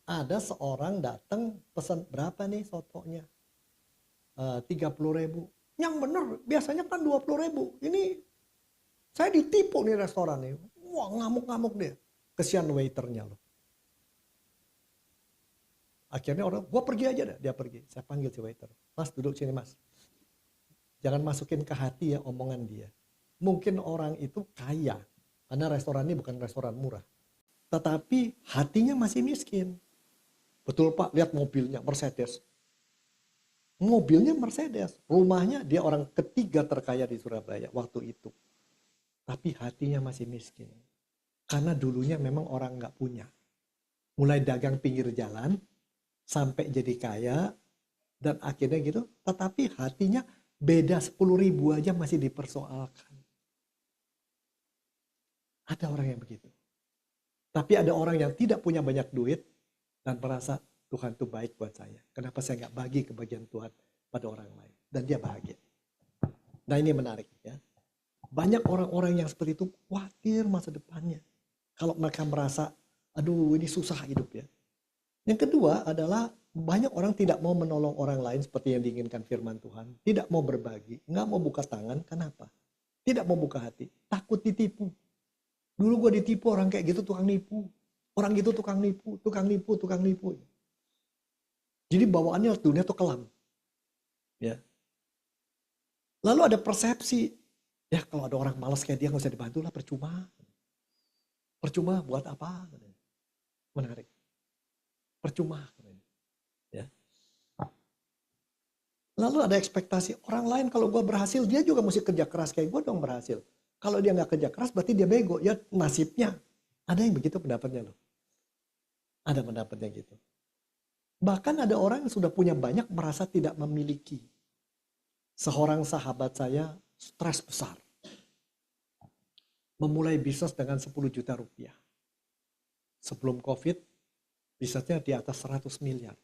ada seorang datang pesan berapa nih sotonya? 30.000. Yang bener biasanya kan 20.000. Ini saya ditipu nih restoran nih. Wah ngamuk-ngamuk dia. Kesian waiternya loh. Akhirnya orang, gua pergi aja dah. Dia pergi. Saya panggil si waiter. Mas duduk sini mas. Jangan masukin ke hati ya omongan dia. Mungkin orang itu kaya. Karena restoran ini bukan restoran murah. Tetapi hatinya masih miskin. Betul Pak, lihat mobilnya Mercedes. Mobilnya Mercedes. Rumahnya dia orang ketiga terkaya di Surabaya waktu itu. Tapi hatinya masih miskin. Karena dulunya memang orang nggak punya. Mulai dagang pinggir jalan, sampai jadi kaya, dan akhirnya gitu. Tetapi hatinya beda 10.000 aja masih dipersoalkan. Ada orang yang begitu. Tapi ada orang yang tidak punya banyak duit, dan merasa Tuhan itu baik buat saya. Kenapa saya nggak bagi kebahagiaan Tuhan pada orang lain? dan dia bahagia. Nah ini menarik ya. Banyak orang-orang yang seperti itu khawatir masa depannya. Kalau mereka merasa, aduh ini susah hidup ya. Yang kedua adalah banyak orang tidak mau menolong orang lain seperti yang diinginkan firman Tuhan. Tidak mau berbagi, nggak mau buka tangan. Kenapa? Tidak mau buka hati, takut ditipu. Dulu gue ditipu orang kayak gitu tukang nipu. Orang gitu tukang nipu, tukang nipu, tukang nipu. Jadi bawaannya dunia tuh kelam. Ya. Lalu ada persepsi, ya kalau ada orang malas kayak dia nggak usah dibantu lah, percuma. Percuma buat apa? Menarik. Percuma. Ya. Lalu ada ekspektasi orang lain kalau gue berhasil, dia juga mesti kerja keras kayak gue dong berhasil. Kalau dia nggak kerja keras berarti dia bego. Ya nasibnya. Ada yang begitu pendapatnya loh. Ada pendapatnya gitu. Bahkan ada orang yang sudah punya banyak merasa tidak memiliki. Seorang sahabat saya stres besar. Memulai bisnis dengan 10 juta rupiah. Sebelum COVID, bisnisnya di atas 100 miliar.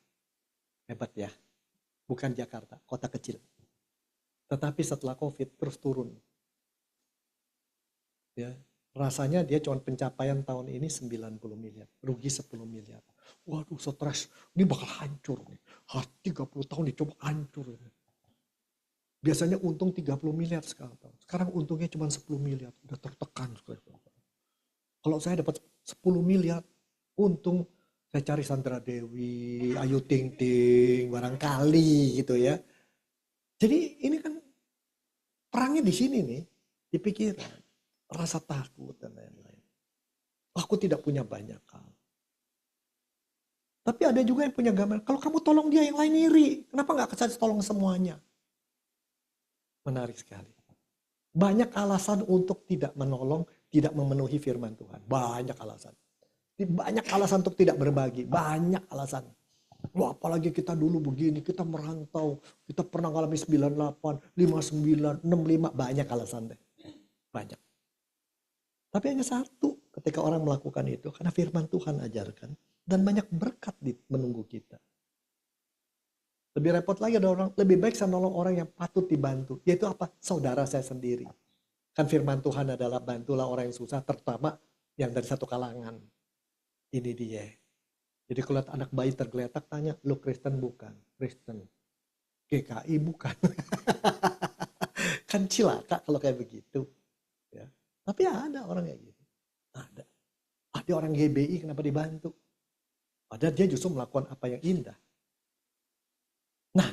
Hebat ya. Bukan Jakarta, kota kecil. Tetapi setelah COVID terus turun. Ya, rasanya dia cuma pencapaian tahun ini 90 miliar. Rugi 10 miliar. Waduh stres, ini bakal hancur nih. 30 tahun dicoba hancur. Biasanya untung 30 miliar sekarang. Sekarang untungnya cuma 10 miliar. Udah tertekan. Kalau saya dapat 10 miliar, untung saya cari Sandra Dewi, Ayu Ting Ting, barangkali gitu ya. Jadi ini kan perangnya di sini nih, di pikiran. Rasa takut dan lain-lain. Aku tidak punya banyak hal. Tapi ada juga yang punya gambar, kalau kamu tolong dia yang lain iri. Kenapa nggak kasih tolong semuanya? Menarik sekali. Banyak alasan untuk tidak menolong, tidak memenuhi firman Tuhan. Banyak alasan. Banyak alasan untuk tidak berbagi. Banyak alasan. Wah, apalagi kita dulu begini, kita merantau. Kita pernah ngalami 98, 59, 65. Banyak alasan deh. Banyak. Tapi hanya satu ketika orang melakukan itu. Karena firman Tuhan ajarkan. Dan banyak berkat menunggu kita. Lebih repot lagi ada orang, lebih baik saya nolong orang yang patut dibantu. Yaitu apa? Saudara saya sendiri. Kan firman Tuhan adalah bantulah orang yang susah, terutama yang dari satu kalangan. Ini dia. Jadi kalau anak bayi tergeletak tanya, lu Kristen bukan? Kristen. GKI bukan. Kan cilaka kalau kayak begitu. Ya. Tapi ada orang kayak gitu. Ada. Ada orang GBI kenapa dibantu? Padahal dia justru melakukan apa yang indah. Nah,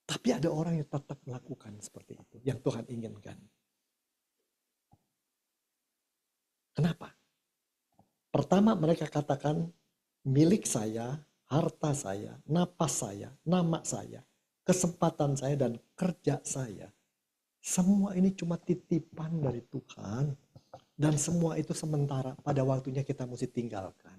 tapi ada orang yang tetap melakukan seperti itu. Yang Tuhan inginkan. Kenapa? Pertama mereka katakan milik saya, harta saya, napas saya, nama saya, kesempatan saya dan kerja saya. Semua ini cuma titipan dari Tuhan. Dan semua itu sementara pada waktunya kita mesti tinggalkan.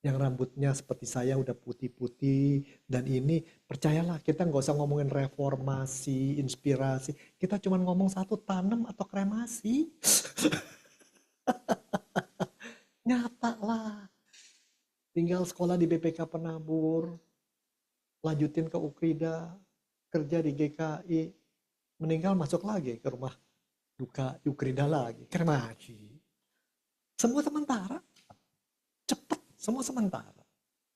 Yang rambutnya seperti saya udah putih-putih dan ini percayalah kita nggak usah ngomongin reformasi, inspirasi. Kita cuma ngomong satu tanam atau kremasi. Nyata lah. Tinggal sekolah di BPK Penabur, lanjutin ke Ukrida, kerja di GKI, meninggal masuk lagi ke rumah duka di Ukrida lagi, kremasi. Semua sementara, cepet, semua sementara.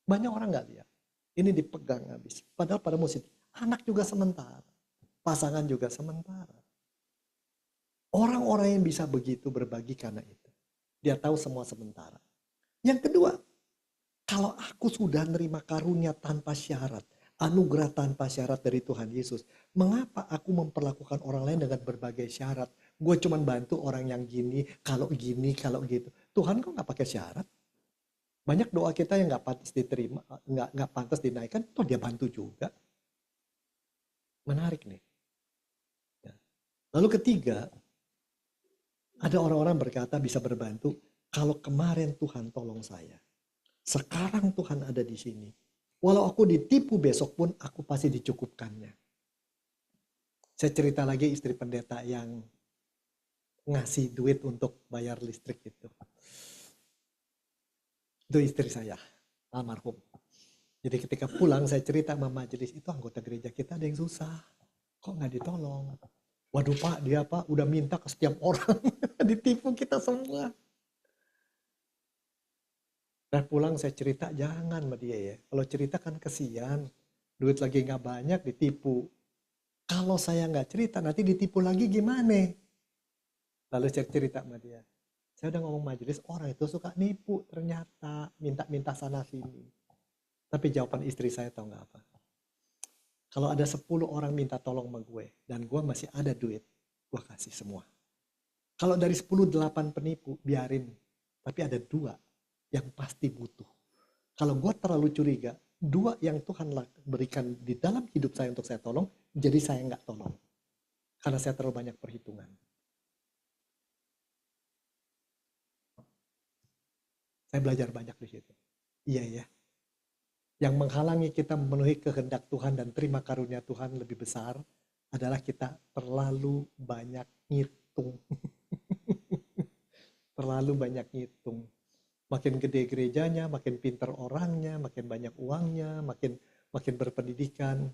Banyak orang nggak lihat. Ini dipegang habis. Padahal pada musim anak juga sementara, pasangan juga sementara. Orang-orang yang bisa begitu berbagi karena itu. Dia tahu semua sementara. Yang kedua, kalau aku sudah nerima karunia tanpa syarat, anugerah tanpa syarat dari Tuhan Yesus, mengapa aku memperlakukan orang lain dengan berbagai syarat? Gue cuma bantu orang yang gini, kalau gitu. Tuhan kok nggak pakai syarat? Banyak doa kita yang nggak pantas diterima, nggak pantas dinaikkan, toh dia bantu juga. Menarik nih. Lalu ketiga, ada orang-orang berkata bisa berbantu, kalau kemarin Tuhan tolong saya. Sekarang Tuhan ada di sini. Walau aku ditipu besok pun aku pasti dicukupkannya. Saya cerita lagi istri pendeta yang ngasih duit untuk bayar listrik itu. Itu istri saya, almarhum. Jadi ketika pulang saya cerita sama majelis, itu anggota gereja kita ada yang susah. Kok nggak ditolong? Waduh Pak, dia Pak udah minta ke setiap orang. Ditipu kita semua. Dan pulang saya cerita, jangan sama dia ya. Kalau cerita kan kesian. Duit lagi nggak banyak, ditipu. Kalau saya nggak cerita, nanti ditipu lagi gimana? Lalu saya cerita sama dia. Saya udah ngomong majelis, orang itu suka nipu ternyata. Minta-minta sana sini. Tapi jawaban istri saya tahu nggak apa? Kalau ada 10 orang minta tolong sama gue, dan gue masih ada duit, gue kasih semua. Kalau dari 10, 8 penipu, biarin. Tapi ada 2 yang pasti butuh. Kalau gue terlalu curiga, 2 yang Tuhan berikan di dalam hidup saya untuk saya tolong, jadi saya nggak tolong. Karena saya terlalu banyak perhitungan. Saya belajar banyak di situ. Iya ya. Yang menghalangi kita memenuhi kehendak Tuhan dan terima karunia Tuhan lebih besar adalah kita terlalu banyak ngitung. Terlalu banyak ngitung. Makin gede gerejanya, makin pinter orangnya, makin banyak uangnya, makin berpendidikan,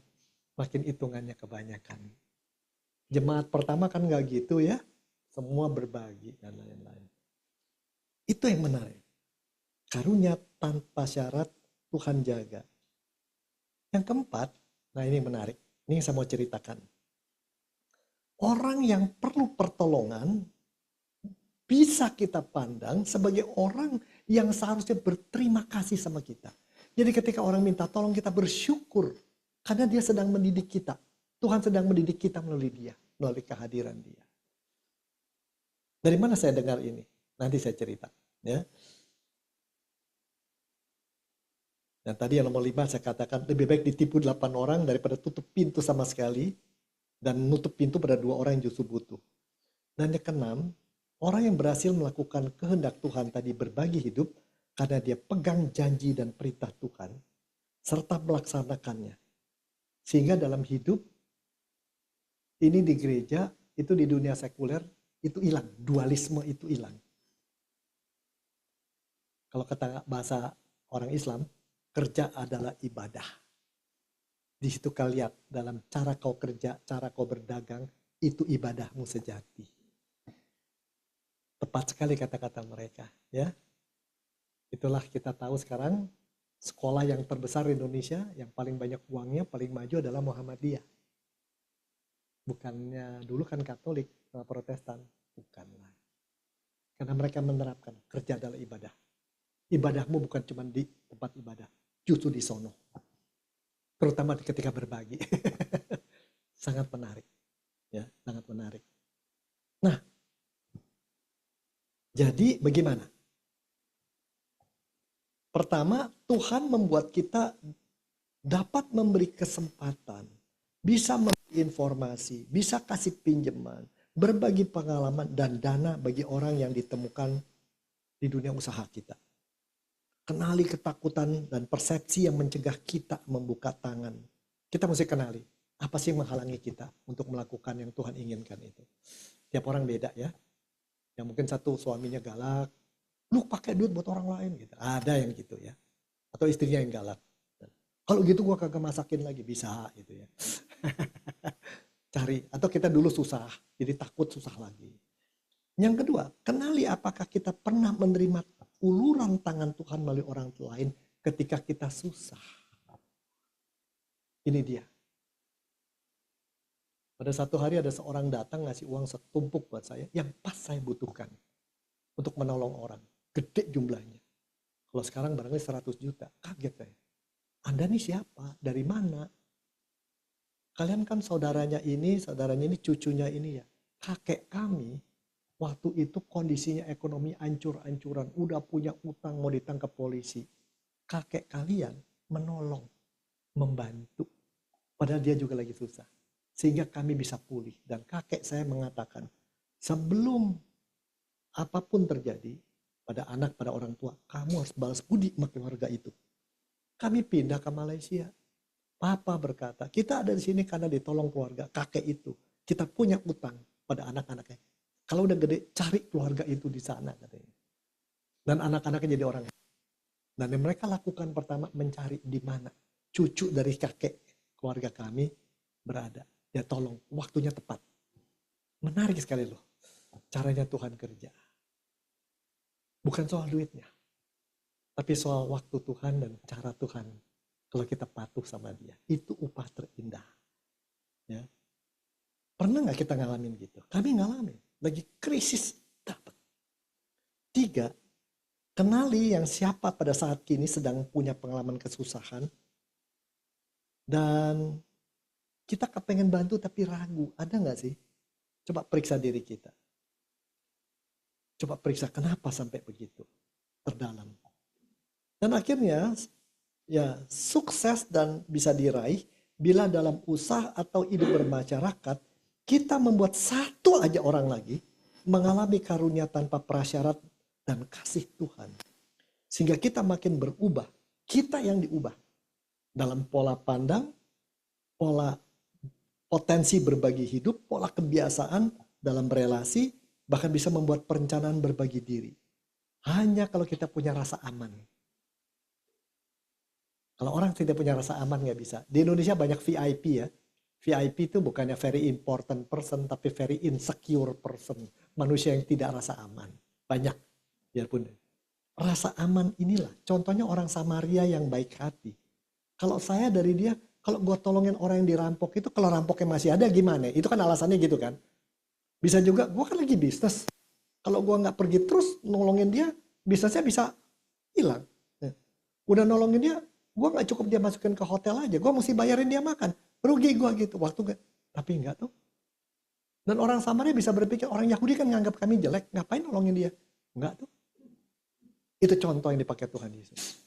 makin hitungannya kebanyakan. Jemaat pertama kan nggak gitu ya, semua berbagi dan lain-lain. Itu yang menarik. Karunia tanpa syarat Tuhan jaga. Yang keempat, nah ini menarik, ini saya mau ceritakan. Orang yang perlu pertolongan bisa kita pandang sebagai orang yang seharusnya berterima kasih sama kita. Jadi ketika orang minta tolong, kita bersyukur karena dia sedang mendidik kita. Tuhan sedang mendidik kita melalui dia, melalui kehadiran dia. Dari mana saya dengar ini? Nanti saya cerita. Ya. Dan tadi yang nomor 5 saya katakan lebih baik ditipu 8 orang daripada tutup pintu sama sekali dan nutup pintu pada 2 orang yang justru butuh. Dan yang keenam, orang yang berhasil melakukan kehendak Tuhan tadi berbagi hidup karena dia pegang janji dan perintah Tuhan serta melaksanakannya. Sehingga dalam hidup ini di gereja, itu di dunia sekuler itu hilang, dualisme itu hilang. Kalau kata bahasa orang Islam, kerja adalah ibadah. Di situ kau lihat dalam cara kau kerja, cara kau berdagang, itu ibadahmu sejati. Tepat sekali kata-kata mereka, ya. Itulah kita tahu sekarang sekolah yang terbesar di Indonesia, yang paling banyak uangnya, paling maju adalah Muhammadiyah. Bukannya dulu kan Katolik sama Protestan, bukanlah. Karena mereka menerapkan kerja adalah ibadah. Ibadahmu bukan cuma di tempat ibadah, justru di sono. Terutama ketika berbagi. Sangat menarik. Ya, sangat menarik. Nah, jadi bagaimana? Pertama, Tuhan membuat kita dapat memberi kesempatan, bisa memberi informasi, bisa kasih pinjaman, berbagi pengalaman dan dana bagi orang yang ditemukan di dunia usaha kita. Kenali ketakutan dan persepsi yang mencegah kita membuka tangan. Kita mesti kenali apa sih yang menghalangi kita untuk melakukan yang Tuhan inginkan itu. Tiap orang beda ya. Yang mungkin satu suaminya galak, lu pakai duit buat orang lain gitu. Ada yang gitu ya. Atau istrinya yang galak. Kalau gitu gua kagak masakin lagi, bisa gitu ya. Cari. Atau kita dulu susah, jadi takut susah lagi. Yang kedua, kenali apakah kita pernah menerima uluran tangan Tuhan melalui orang lain ketika kita susah. Ini dia. Pada satu hari ada seorang datang ngasih uang setumpuk buat saya yang pas saya butuhkan untuk menolong orang. Gede jumlahnya. Kalau sekarang barangkali 100 juta. Kaget saya. Anda nih siapa? Dari mana? Kalian kan saudaranya ini, cucunya ini ya. Kakek kami waktu itu kondisinya ekonomi ancur-ancuran. Udah punya utang mau ditangkap polisi. Kakek kalian menolong, membantu. Padahal dia juga lagi susah. Sehingga kami bisa pulih. Dan kakek saya mengatakan, sebelum apapun terjadi pada anak, pada orang tua, kamu harus balas budi sama keluarga itu. Kami pindah ke Malaysia. Papa berkata, kita ada di sini karena ditolong keluarga kakek itu. Kita punya utang pada anak-anaknya. Kalau udah gede, cari keluarga itu di sana katanya. Dan anak-anaknya jadi orang. Dan yang mereka lakukan pertama mencari di mana cucu dari kakek keluarga kami berada. Ya tolong, waktunya tepat. Menarik sekali loh. Caranya Tuhan kerja. Bukan soal duitnya. Tapi soal waktu Tuhan dan cara Tuhan. Kalau kita patuh sama dia. Itu upah terindah. Ya. Pernah nggak kita ngalamin gitu? Kami ngalamin. Lagi krisis dapat. 3, kenali yang siapa pada saat kini sedang punya pengalaman kesusahan. Dan kita kepengen bantu tapi ragu. Ada nggak sih? Coba periksa diri kita. Coba periksa kenapa sampai begitu. Terdalam. Dan akhirnya ya sukses dan bisa diraih bila dalam usaha atau hidup bermasyarakat kita membuat satu aja orang lagi mengalami karunia tanpa prasyarat dan kasih Tuhan. Sehingga kita makin berubah. Kita yang diubah. Dalam pola pandang, pola potensi berbagi hidup, pola kebiasaan dalam relasi, bahkan bisa membuat perencanaan berbagi diri. Hanya kalau kita punya rasa aman. Kalau orang tidak punya rasa aman nggak bisa. Di Indonesia banyak VIP ya. VIP itu bukannya very important person, tapi very insecure person. Manusia yang tidak rasa aman. Banyak. Biarpun. Rasa aman inilah. Contohnya orang Samaria yang baik hati. Kalau saya dari dia, kalau gue tolongin orang yang dirampok itu, kalau rampoknya masih ada gimana? Itu kan alasannya gitu kan. Bisa juga, gue kan lagi bisnis. Kalau gue nggak pergi terus nolongin dia, bisnisnya bisa hilang. Udah nolongin dia, gue nggak cukup dia masukin ke hotel aja. Gue mesti bayarin dia makan. Rugi gue gitu. Waktu gak. Tapi enggak tuh. Dan orang Samaria bisa berpikir, orang Yahudi kan nganggap kami jelek. Ngapain nolongin dia? Enggak tuh. Itu contoh yang dipakai Tuhan Yesus.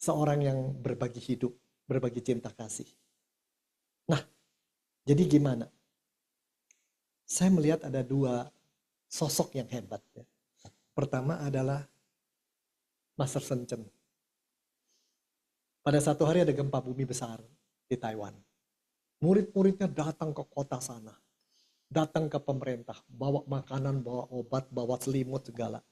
Seorang yang berbagi hidup, berbagi cinta kasih. Nah, jadi gimana? Saya melihat ada 2 sosok yang hebat. Ya. Pertama adalah Master Sun Chen. Pada satu hari ada gempa bumi besar di Taiwan. Murid-muridnya datang ke kota sana. Datang ke pemerintah. Bawa makanan, bawa obat, bawa selimut segala.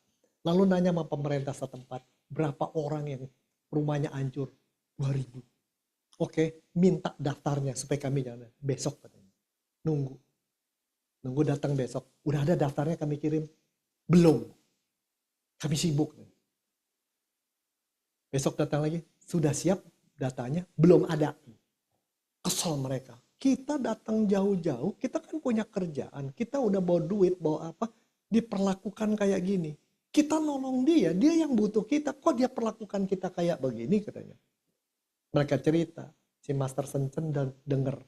Lalu nanya sama pemerintah setempat. Berapa orang yang rumahnya hancur? 2.000. Oke, minta daftarnya supaya kami jangan. Besok katanya. Nunggu datang besok. Udah ada daftarnya kami kirim? Belum. Kami sibuk. Besok datang lagi. Sudah siap datanya? Belum ada. Kesel mereka. Kita datang jauh-jauh. Kita kan punya kerjaan. Kita udah bawa duit, bawa apa. Diperlakukan kayak gini. Kita nolong dia. Dia yang butuh kita. Kok dia perlakukan kita kayak begini katanya. Mereka cerita. Si Master Sencen dan denger.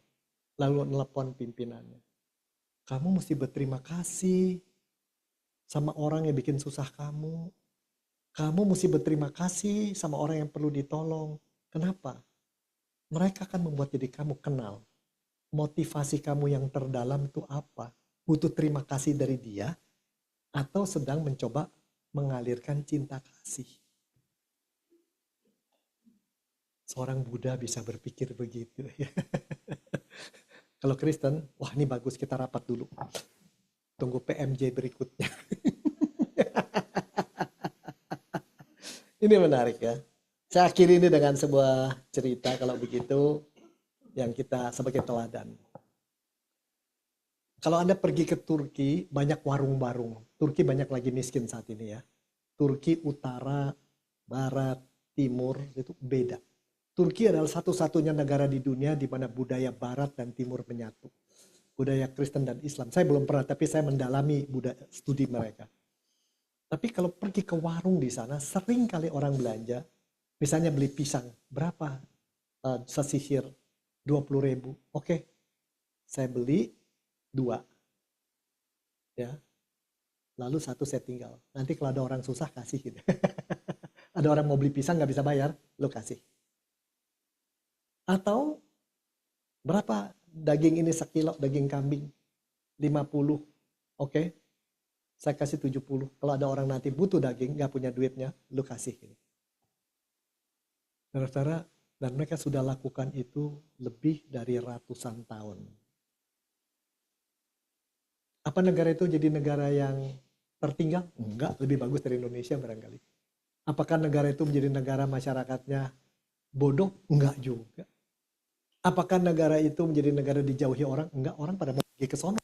Lalu nelpon pimpinannya. Kamu mesti berterima kasih sama orang yang bikin susah kamu. Kamu mesti berterima kasih sama orang yang perlu ditolong. Kenapa? Mereka akan membuat jadi kamu kenal. Motivasi kamu yang terdalam itu apa? Butuh terima kasih dari dia atau sedang mencoba mengalirkan cinta kasih. Seorang Buddha bisa berpikir begitu. Kalau Kristen, wah ini bagus kita rapat dulu. Tunggu PMJ berikutnya. Ini menarik ya. Saya akhiri ini dengan sebuah cerita kalau begitu yang kita sebagai teladan. Kalau Anda pergi ke Turki, banyak warung-warung. Turki banyak lagi miskin saat ini ya. Turki utara, barat, timur itu beda. Turki adalah satu-satunya negara di dunia di mana budaya barat dan timur menyatu. Budaya Kristen dan Islam. Saya belum pernah, tapi saya mendalami budaya studi mereka. Tapi kalau pergi ke warung di sana, sering kali orang belanja, misalnya beli pisang, berapa? Sesisir 20.000. Oke, saya beli 2. Ya. Lalu 1 saya tinggal. Nanti kalau ada orang susah kasih gitu. Ada orang mau beli pisang nggak bisa bayar, lo kasih. Atau berapa daging ini sekilo, daging kambing? 50. Oke, saya kasih 70. Kalau ada orang nanti butuh daging, nggak punya duitnya, lu kasih. Saudara-saudara, dan mereka sudah lakukan itu lebih dari ratusan tahun. Apa negara itu jadi negara yang tertinggal? Enggak, lebih bagus dari Indonesia barangkali. Apakah negara itu menjadi negara masyarakatnya bodoh? Enggak juga. Apakah negara itu menjadi negara dijauhi orang? Enggak, orang pada mau pergi ke sono.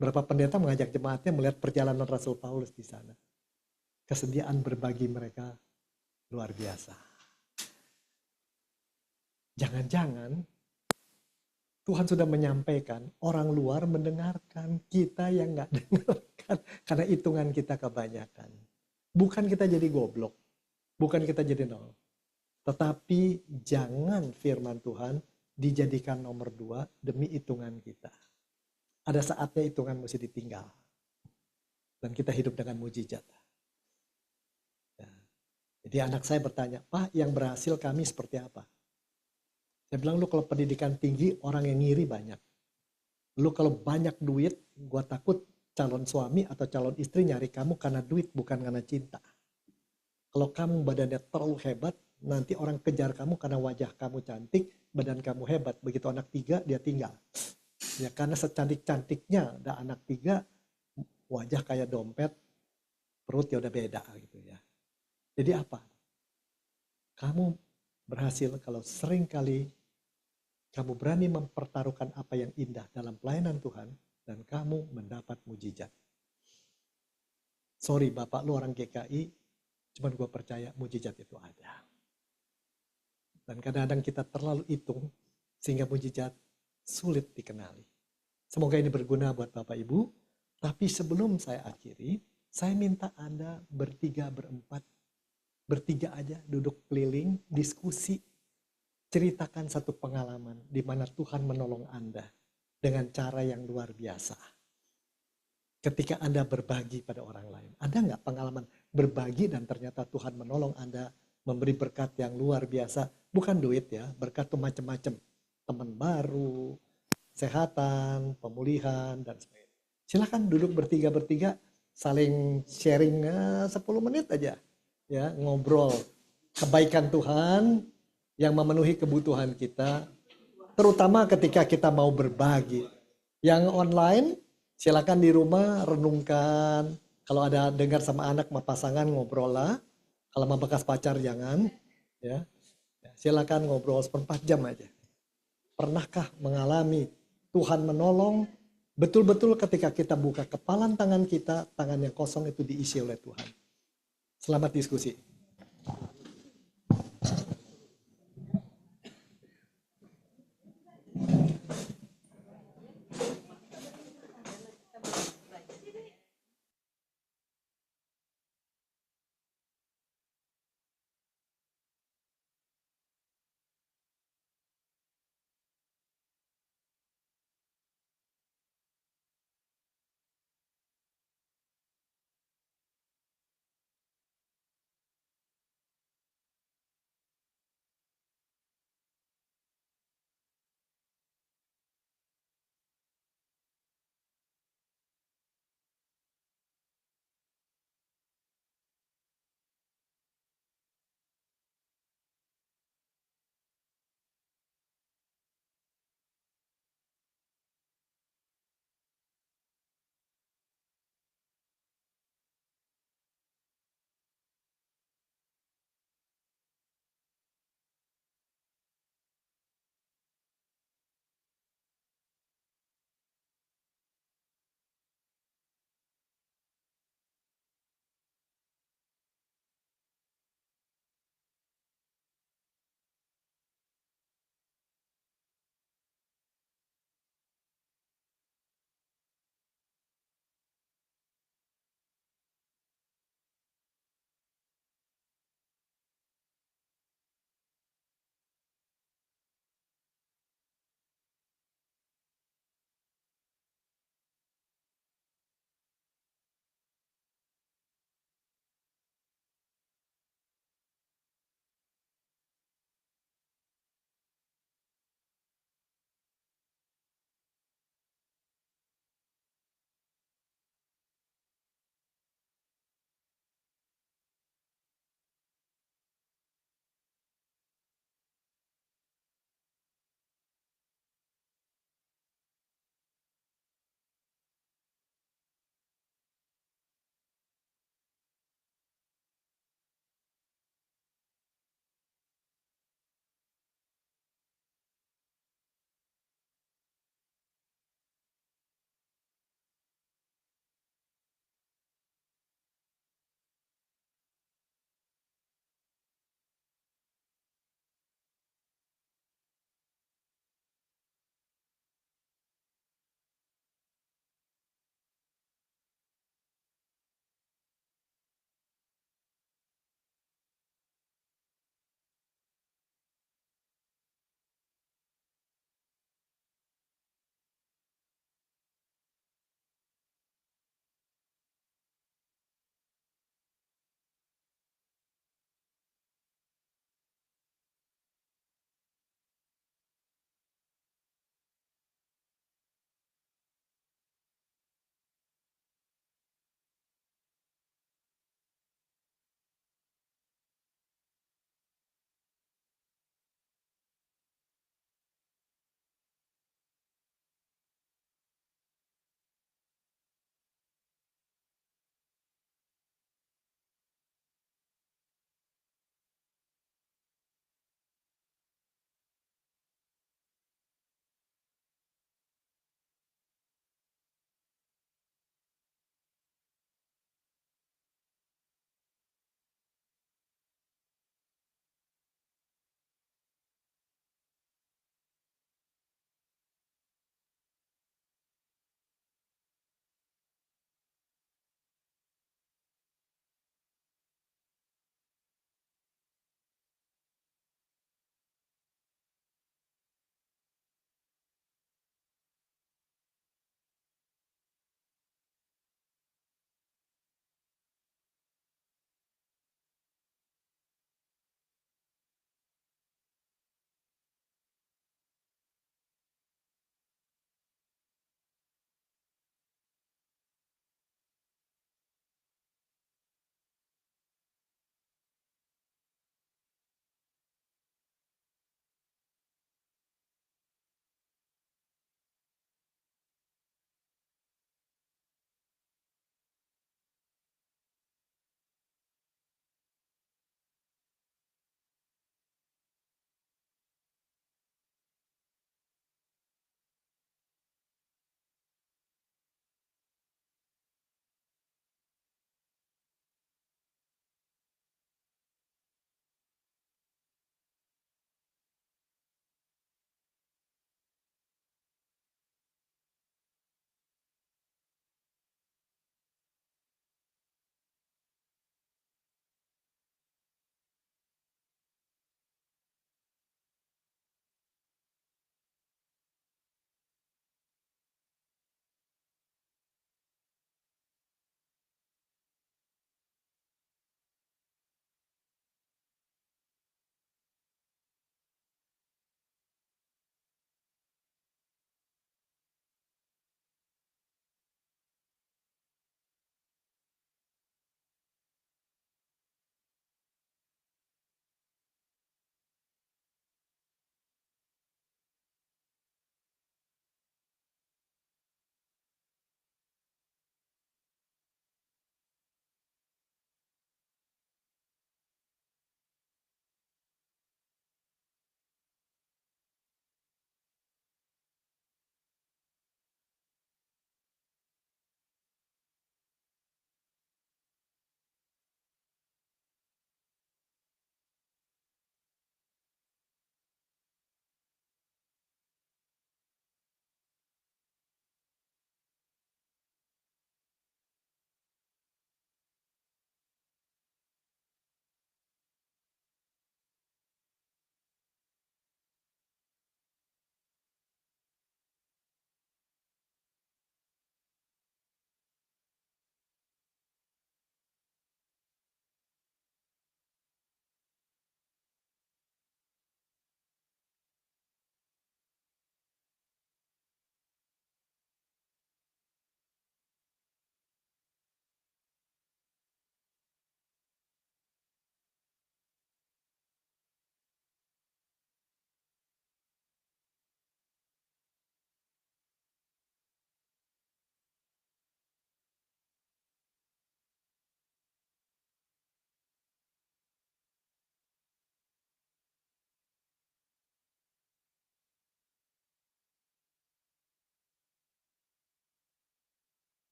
Berapa pendeta mengajak jemaatnya melihat perjalanan Rasul Paulus di sana. Kesediaan berbagi mereka luar biasa. Jangan-jangan Tuhan sudah menyampaikan, orang luar mendengarkan, kita yang nggak dengarkan karena hitungan kita kebanyakan. Bukan kita jadi goblok, bukan kita jadi nol. Tetapi jangan firman Tuhan dijadikan nomor 2 demi hitungan kita. Ada saatnya hitungan mesti ditinggal. Dan kita hidup dengan mujizat. Ya. Jadi anak saya bertanya, Pak yang berhasil kami seperti apa? Saya bilang, lu kalau pendidikan tinggi, orang yang ngiri banyak. Lu kalau banyak duit, gua takut calon suami atau calon istri nyari kamu karena duit, bukan karena cinta. Kalau kamu badannya terlalu hebat, nanti orang kejar kamu karena wajah kamu cantik, badan kamu hebat. Begitu anak 3, dia tinggal. Ya karena secantik-cantiknya ada anak 3, wajah kayak dompet, perut ya udah beda gitu ya. Jadi apa? Kamu berhasil kalau sering kali kamu berani mempertaruhkan apa yang indah dalam pelayanan Tuhan dan kamu mendapat mujizat. Sorry Bapak lu orang GKI, cuman gue percaya mujizat itu ada. Dan kadang-kadang kita terlalu hitung sehingga mujizat sulit dikenali. Semoga ini berguna buat Bapak Ibu. Tapi sebelum saya akhiri, saya minta Anda bertiga, berempat, bertiga aja duduk keliling, diskusi. Ceritakan satu pengalaman di mana Tuhan menolong Anda dengan cara yang luar biasa. Ketika Anda berbagi pada orang lain. Ada nggak pengalaman berbagi dan ternyata Tuhan menolong Anda, memberi berkat yang luar biasa. Bukan duit ya, berkat itu macam-macam. Teman baru, kesehatan, pemulihan, dan sebagainya. Silahkan duduk bertiga-bertiga, saling sharing 10 menit aja. Ya, ngobrol. Kebaikan Tuhan yang memenuhi kebutuhan kita, terutama ketika kita mau berbagi. Yang online, silakan di rumah renungkan. Kalau ada dengar sama anak sama pasangan ngobrol lah. Kalau sama bekas pacar jangan. Ya, silakan ngobrol seperempat jam aja. Pernahkah mengalami Tuhan menolong betul-betul ketika kita buka kepalan tangan kita, tangan yang kosong itu diisi oleh Tuhan. Selamat diskusi.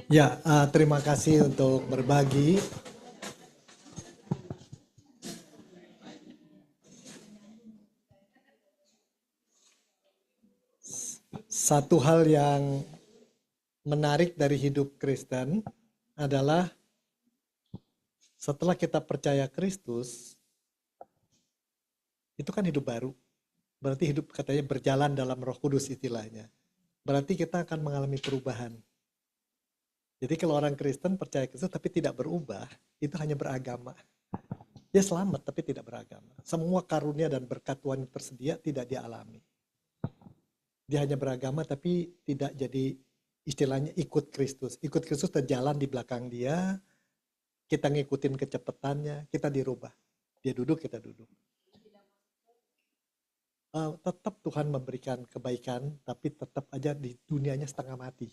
Ya, terima kasih untuk berbagi. Satu hal yang menarik dari hidup Kristen adalah setelah kita percaya Kristus, itu kan hidup baru. Berarti hidup katanya berjalan dalam Roh Kudus istilahnya. Berarti kita akan mengalami perubahan. Jadi kalau orang Kristen percaya Kristus tapi tidak berubah, itu hanya beragama. Dia selamat tapi tidak beragama. Semua karunia dan berkat Tuhan yang tersedia tidak dia alami. Dia hanya beragama tapi tidak jadi istilahnya ikut Kristus. Ikut Kristus terjalan di belakang dia, kita ngikutin kecepatannya, kita dirubah. Dia duduk, kita duduk. Tetap Tuhan memberikan kebaikan, tapi tetap aja di dunianya setengah mati.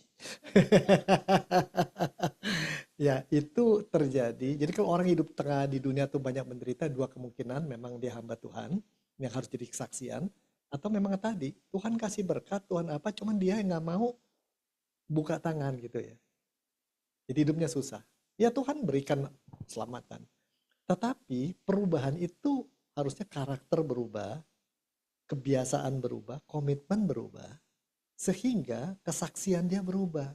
Ya, itu terjadi. Jadi kalau orang hidup tengah di dunia tuh banyak menderita, dua kemungkinan, memang dia hamba Tuhan yang harus jadi kesaksian, atau memang tadi Tuhan kasih berkat, Tuhan apa, cuman dia yang nggak mau buka tangan gitu ya. Jadi hidupnya susah. Ya Tuhan berikan keselamatan. Tetapi perubahan itu harusnya karakter berubah, kebiasaan berubah, komitmen berubah, sehingga kesaksian dia berubah,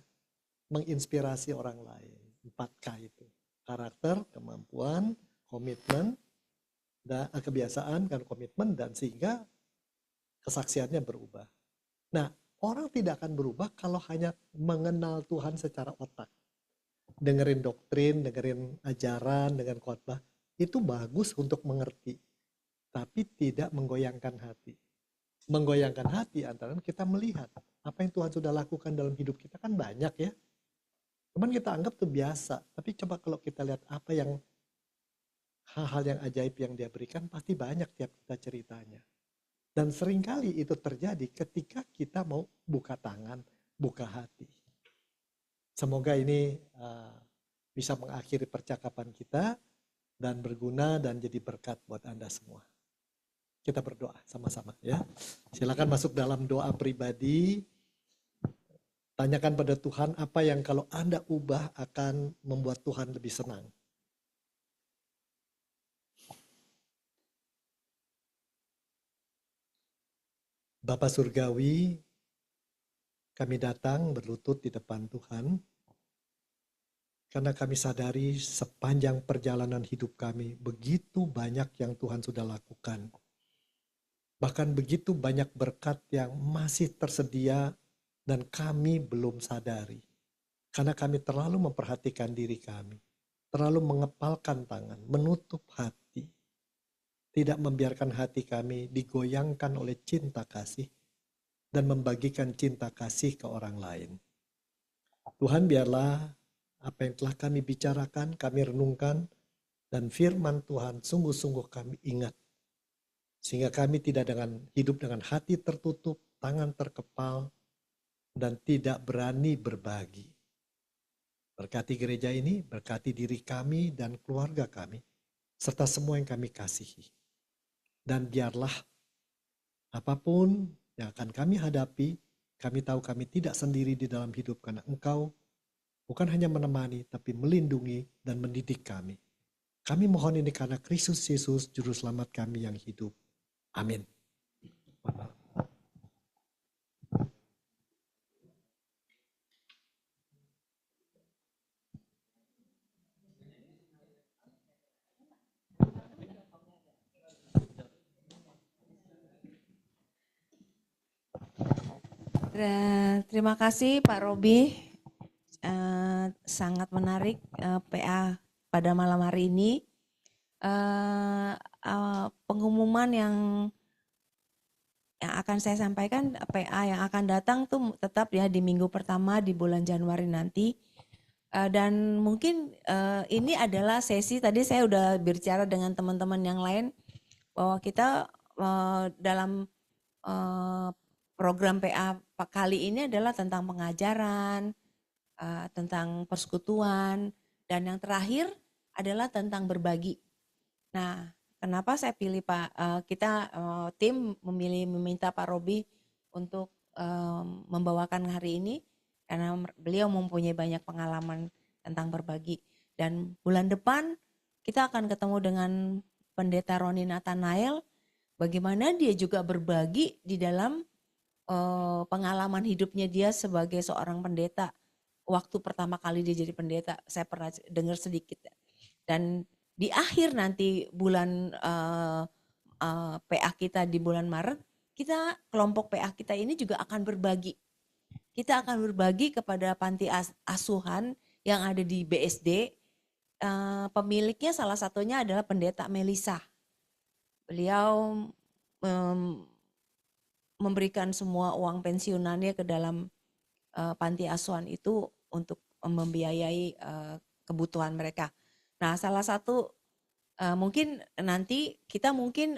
menginspirasi orang lain. 4K itu. Karakter, kemampuan, komitmen, dan kebiasaan, dan komitmen, dan sehingga kesaksiannya berubah. Nah, orang tidak akan berubah kalau hanya mengenal Tuhan secara otak. Dengerin doktrin, dengerin ajaran, dengan khotbah, itu bagus untuk mengerti. Tapi tidak menggoyangkan hati. Menggoyangkan hati antara kita melihat apa yang Tuhan sudah lakukan dalam hidup kita kan banyak ya. Cuman kita anggap itu biasa. Tapi coba kalau kita lihat apa yang hal-hal yang ajaib yang dia berikan pasti banyak tiap kita ceritanya. Dan seringkali itu terjadi ketika kita mau buka tangan, buka hati. Semoga ini bisa mengakhiri percakapan kita dan berguna dan jadi berkat buat Anda semua. Kita berdoa sama-sama ya. Silakan masuk dalam doa pribadi. Tanyakan pada Tuhan apa yang kalau Anda ubah akan membuat Tuhan lebih senang. Bapa Surgawi, kami datang berlutut di depan Tuhan karena kami sadari sepanjang perjalanan hidup kami begitu banyak yang Tuhan sudah lakukan. Bahkan begitu banyak berkat yang masih tersedia dan kami belum sadari. Karena kami terlalu memperhatikan diri kami. Terlalu mengepalkan tangan, menutup hati. Tidak membiarkan hati kami digoyangkan oleh cinta kasih dan membagikan cinta kasih ke orang lain. Tuhan biarlah apa yang telah kami bicarakan, kami renungkan, dan firman Tuhan sungguh-sungguh kami ingat. Sehingga kami tidak hidup dengan hati tertutup, tangan terkepal, dan tidak berani berbagi. Berkati gereja ini, berkati diri kami dan keluarga kami, serta semua yang kami kasihi. Dan biarlah apapun yang akan kami hadapi, kami tahu kami tidak sendiri di dalam hidup karena Engkau bukan hanya menemani, tapi melindungi dan mendidik kami. Kami mohon ini karena Kristus Yesus, Juru Selamat kami yang hidup. Amin. Terima kasih Pak Robi, sangat menarik PA pada malam hari ini. Pengumuman yang akan saya sampaikan, PA yang akan datang tuh tetap ya di minggu pertama di bulan Januari nanti. Dan mungkin ini adalah sesi, tadi saya udah berbicara dengan teman-teman yang lain bahwa kita dalam program PA kali ini adalah tentang pengajaran, tentang persekutuan, dan yang terakhir adalah tentang berbagi. Nah, kenapa saya pilih kita tim meminta Pak Robi untuk membawakan hari ini? karena beliau mempunyai banyak pengalaman tentang berbagi. Dan bulan depan kita akan ketemu dengan Pendeta Roni Nathanael, bagaimana dia juga berbagi di dalam pengalaman hidupnya dia sebagai seorang pendeta. Waktu pertama kali dia jadi pendeta, saya pernah dengar sedikit. Dan di akhir nanti bulan PA kita di bulan Maret, kita kelompok PA kita ini juga akan berbagi. Kita akan berbagi kepada panti asuhan yang ada di BSD. Pemiliknya salah satunya adalah Pendeta Melisa. Beliau memberikan semua uang pensiunannya ke dalam panti asuhan itu untuk membiayai kebutuhan mereka. Nah, salah satu mungkin nanti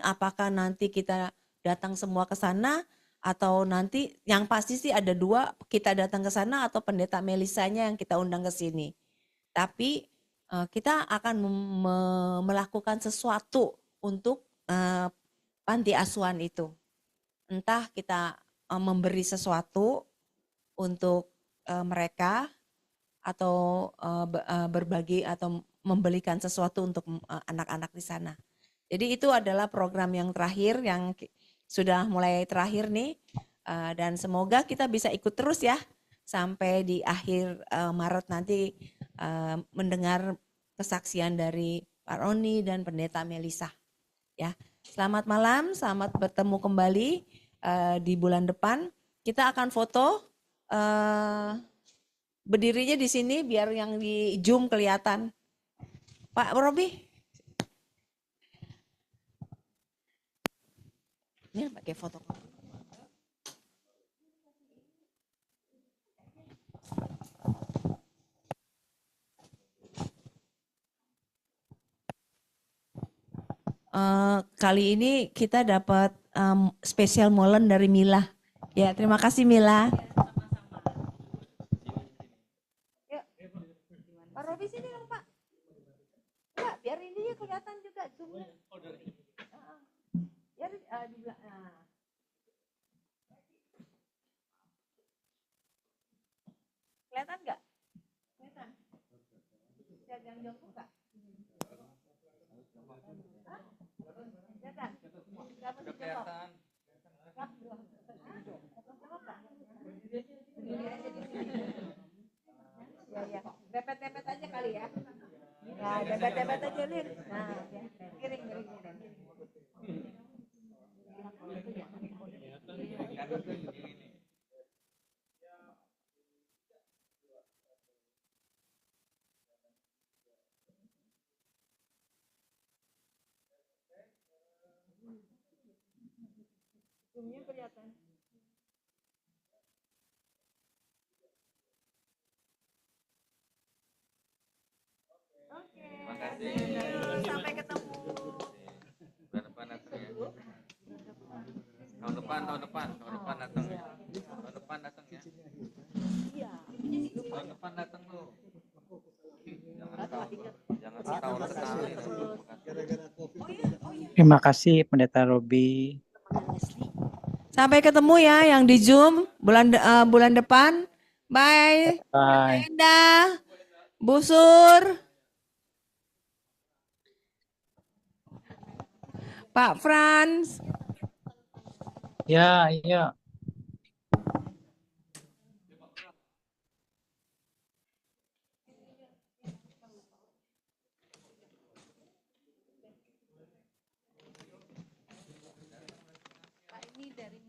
apakah nanti kita datang semua ke sana atau nanti yang pasti sih ada dua, kita datang ke sana atau Pendeta Melisanya yang kita undang ke sini. Tapi kita akan melakukan sesuatu untuk panti asuhan itu. Entah kita memberi sesuatu untuk mereka atau berbagi atau membelikan sesuatu untuk anak-anak di sana. Jadi itu adalah program yang terakhir yang sudah mulai terakhir nih, dan semoga kita bisa ikut terus ya sampai di akhir Maret nanti mendengar kesaksian dari Pak Roni dan Pendeta Melisa. Ya, selamat malam, selamat bertemu kembali di bulan depan. Kita akan foto berdirinya di sini biar yang di Zoom kelihatan. Pak Robi. Ini pakai foto. Kali ini kita dapat spesial molen dari Mila. Ya, terima kasih Mila. Pak Robi sini dong Pak. Ya, biar ini kelihatan juga zoomnya. Biar di belakang. Kelihatan nggak? Kelihatan. Jangan jongkok nggak? Kelihatan. Kelihatan. Ya. Depet-depet aja kali ya. Nah, depet-depet aja Lin. Nah, ya. Kiring. Zoomnya kelihatan. Oke. Sampai ketemu. Bulan depan datang ya. Tahun depan datang ya. Tahun depan datang ya. Iya. Tahun depan datang tuh. Jangan setahun sekali. Terima kasih Pendeta Robi. Sampai ketemu ya yang di Zoom bulan depan. Bye. Bye. Indah. Bu Sur. Pak Frans. Ya. Ini dari